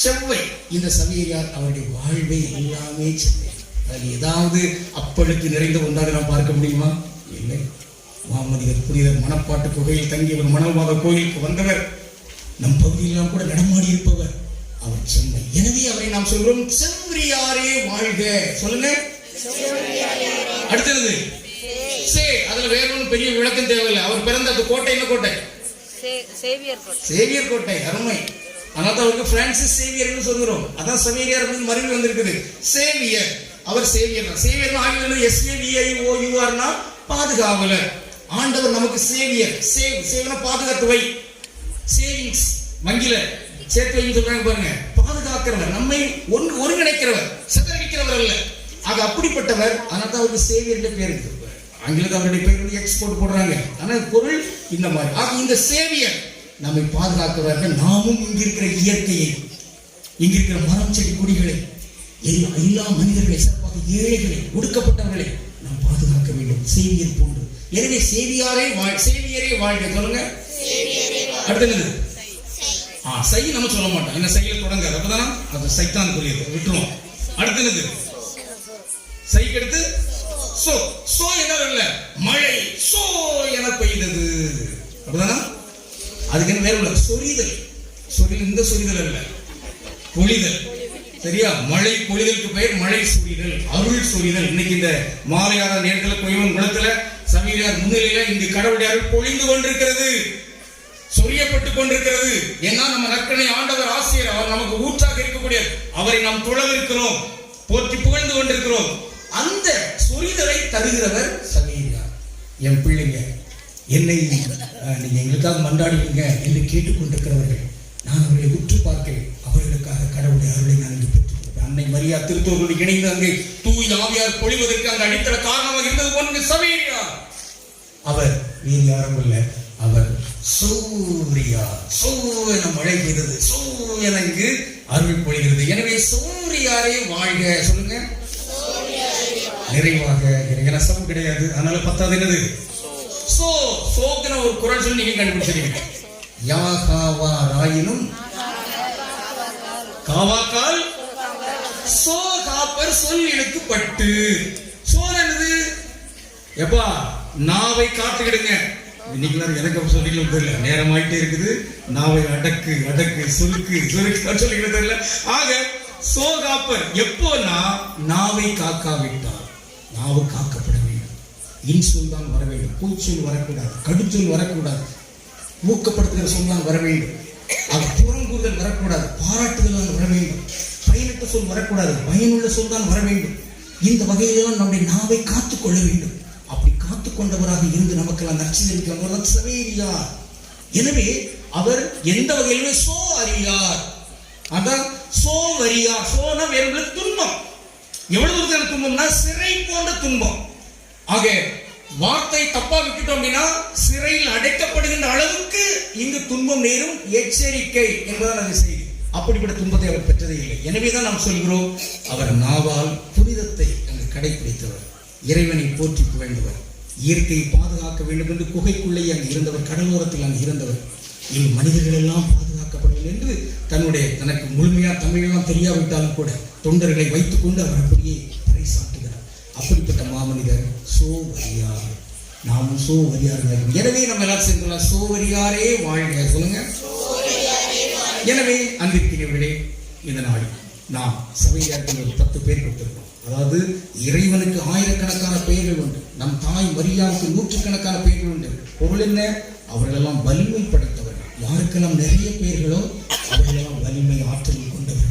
செவ்வை. இந்த சவேரியார் அவருடைய வாழ்வை எல்லாமே செம்மை. அதில் ஏதாவது அப்பழுக்கு நிறைந்த ஒன்றாக நாம் பார்க்க முடியுமா? இல்லை. மாமனிதர் புனிதர் மணப்பாட்டு குகையில் தங்கியவர், மணல்வாத கோயிலுக்கு வந்தவர், நம் பகுதியெல்லாம் கூட நடமாடி இருப்பவர். அவர் செம்மை. எனவே அவரை நாம் சொல்றோம் செவ்ரியாரே வாழ்க. சொல்லுங்க. அடுத்தது சே. அதுல வேற ஒன்றும் பெரிய விளக்கம் தேவையில்லை. அவர் பிறந்த அந்த கோட்டை என்ன கோட்டை? சேவியர் கோட்டை. சேவியர் கோட்டை. அருமை. அதனால அவருக்கு பிரான்சிஸ் சேவியர்னு சொல்கிறோம். அதான் சவேரியார் அப்படின்னு மறுபடியும் வந்திருக்குது. சேவியர். அவர் சேவியர் தான். சேவியர் ஆங்கிலம் SAVIOUR பாதுகாவலர். ஆண்டவர் நமக்கு சேவியர். சேவன பாதுகாத்துவை. சேவிங்ஸ் வங்கியில சேர்த்து வைன்னு சொல்றாங்க பாருங்க. பாதுகாக்கிறவர், நம்மை ஒருங்கிணைக்கிறவர், சிதறடிக்கிறவர் அல்ல. ஆக அப்படிப்பட்டவர். அதனால தான் அவருக்கு சேவியர் பேர் இருக்கு. ஆங்கிலத்தில் அவருடைய பேர் வந்து எக்ஸ்போர்ட் போடுறாங்க. ஆனால் பொருள் இந்த மாதிரி. ஆக இந்த சேவியர் நம்மை பாதுகாக்கிறவர்கள். நாமும் இங்க இருக்கிற இயற்கையை, இங்க இருக்கிற மரம் செடி கொடிகளை, எல்லா மனிதர்களை, சிறப்பாக ஏழைகளை, ஒடுக்கப்பட்டவர்களை நாம் பாதுகாக்க வேண்டும். சேவியர் போன்று. எனவே சேவியரே வாழ்க. சொல்லுங்க. அடுத்தது சை நம்ம சொல்ல மாட்டோம். என்ன சையில் தொடங்காது. அப்பதான் அது சைத்தான் புரியுது, விட்டுருவோம். அடுத்தது சைக்கு அடுத்து சோ. சோ என்ன இல்ல, மழை சோ என பெய்தது. அப்படிதானா? அதுக்கு என்ன வேற உள்ள சொரிதல். இந்த சொரிதல் அல்ல, பொழிதல். சரியா? மழை பொழிதலுக்கு பெயர் மழை சொரிதல், அருள் சொரிதல். இன்னைக்கு இந்த மாலையார நேரத்தில் குயவன் குளத்துல சவேரியார் முன்னிலையில இங்கு கடவுளுடைய அருள் பொழிந்து கொண்டிருக்கிறது, சொரியப்பட்டு கொண்டிருக்கிறது. ஏன்னா நம்ம நற்கனை ஆண்டவர் ஆசிரியர், அவர் நமக்கு ஊற்றாக இருக்கக்கூடிய அவரை நாம் தொழவிருக்கிறோம், போற்றி புகழ்ந்து கொண்டிருக்கிறோம். அந்த சொரிதலை தருகிறவர் சவேரியார். என் பிள்ளைங்க, என்னை நீங்க எங்களுக்காக மன்றாடுவீங்க என்று கேட்டுக்கொண்டிருக்கிறவர்கள், நான் அவர்களை உற்று பார்க்கிறேன். அவர்களுக்காக கடவுளுடைய அருளை நான் இங்கு பெற்றுக்கொண்டேன். அன்னை மரியா திருத்தோடு இணைந்து அங்கே தூய் ஆவியார் பொழிவதற்கு அந்த அடித்தள காரணமாக இருந்தது போன்ற சவேரியார். அவர் வேறு யாரும் அல்ல, அவர் சூரியார். சோ என மழை பெய்தது, சோ என இங்கு அருள் பொழிகிறது. எனவே சூரியாரே வாழ்க. சொல்லுங்க. நிறைவாக. எனக்கு நஷ்டம் கிடையாது, அதனால 10வது என்னது? சோ. சோக்குன ஒரு குரல் சொல்லி நீங்க கண்டுபிடிச்சிருக்கீங்க. யாகாவா ராயினும் காவாக்கால் சோ காப்பர் சொல் இழுக்கப்பட்டு. சோ என்னது? எப்பா நாவை காத்துக்கிடுங்க. இன்னைக்கு எனக்கு சொல்லிக்கலாம் தெரியல, நேரமாயிட்டே இருக்குது. நாவை அடக்கு அடக்கு சுருக்கு சுருக்கு சொல்லிக்கிட்டு தெரியல. ஆக சோ காப்பர் எப்போனா நாவை காக்காவிட்டார். நாவு காக்கப்பட வேண்டும். இன்சொல் தான் வர வேண்டும், பூச்சொல் வரக்கூடாது, கடுச்சொல் வரக்கூடாது, ஊக்கப்படுத்துகிற சொல் தான் வர வேண்டும். அது புறங்கூறுதல் வரக்கூடாது, பாராட்டுதல் தான் வர வேண்டும், பயனற்ற சொல் வரக்கூடாது, பயனுள்ள சொல் தான் வர வேண்டும். இந்த வகையில்தான் நம்முடைய நாவை காத்துக்கொள்ள வேண்டும். அப்படி காத்துக்கொண்டவராக இருந்து நமக்கெல்லாம் நற்செய்தி சவேரியார். எனவே அவர் எந்த வகையிலுமே சோ அறியார். அதான் சோ வரியார். சோனா வேறு துன்பம். எவ்வளவு துன்பம்னா சிறை போன்ற துன்பம். ஆக வார்த்தை தப்பா விட்டுட்டோம் அப்படின்னா சிறையில் அடைக்கப்படுகின்ற அளவுக்கு இங்கு துன்பம் நேரும், எச்சரிக்கை என்பதான் அது செய்தி. அப்படிப்பட்ட துன்பத்தை அவர் பெற்றதே இல்லை. எனவேதான் நாம் சொல்கிறோம், அவர் நாவால் புனிதத்தை அங்கு கடைபிடித்தவர், இறைவனை போற்றி புகழ்ந்தவர், இயற்கையை பாதுகாக்க வேண்டும் என்று குகைக்குள்ளேயே அங்கு இருந்தவர், கடலோரத்தில் அங்கு இருந்தவர். இங்கு மனிதர்கள் எல்லாம் பாதுகாக்கப்படவில்லை என்று தனக்கு முழுமையா தமிழெல்லாம் தெரியாவிட்டாலும் கூட தொண்டர்களை வைத்துக் கொண்டு அவர் அப்படியே பறைசாட்டுகிறார். அப்படிப்பட்ட மாமனிதர் சோவரியார். நாமும் சோவரியார். எனவே நம்ம எல்லாரும் சேர்ந்துள்ள சோவரியாரே வாழ்க. சொல்லுங்க. எனவே அன்பிற்கினியவர்களே, இந்த நாள் நாம் சபையாருக்கு ஒரு 10 பேர் கொடுத்திருக்கோம். அதாவது இறைவனுக்கு ஆயிரக்கணக்கான பெயர்கள் உண்டு, நம் தாய் மரியாவுக்கு நூற்றுக்கணக்கான பெயர்கள் உண்டு. பொருள் என்ன? அவர்களெல்லாம் வலிமை படைத்தவர்கள். யாருக்கெல்லாம் நிறைய பெயர்களோ அவர்களெல்லாம் வலிமை ஆற்றல் கொண்டவர்கள்.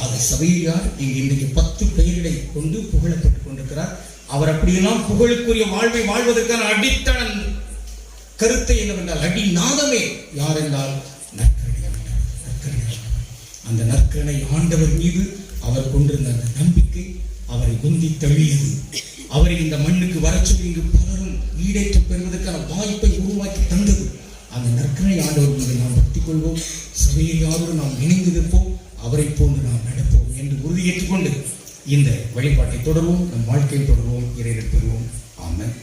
அது சவேரியார் இன்றைக்கு 10 பெயர்களை கொண்டு புகழப்பட்டுக் கொண்டிருக்கிறார். அவர் அப்படியெல்லாம் புகழுக்குரிய வாழ்வை வாழ்வதற்கான அடித்தளம் கருத்தை என்னவென்றால், அடிநாதமே யார் என்றால் நற்கருணையாளர். அந்த நற்கருணை ஆண்டவர் மீது அவர் கொண்டிருந்த அந்த நம்பிக்கை அவரை உந்தி தள்ளியது. அவரை இந்த மண்ணுக்கு வரச்சொல்லி இங்கு பலரும் ஈடேற்றம் பெறுவதற்கான வாய்ப்பை உருவாக்கி தந்தது. அந்த நற்கருணை ஆண்டவர் மீது நாம் பக்தி கொள்வோம், சபையில் யாரோடு நாம் இணைந்து நிற்போம், அவரை போன்று நாம் நடப்போம் என்று உறுதியேற்றுக் கொண்டு இந்த வழிபாட்டை தொடர்வோம், நம் வாழ்க்கையை தொடர்வோம், இறைவனை பெறுவோம். ஆமென்.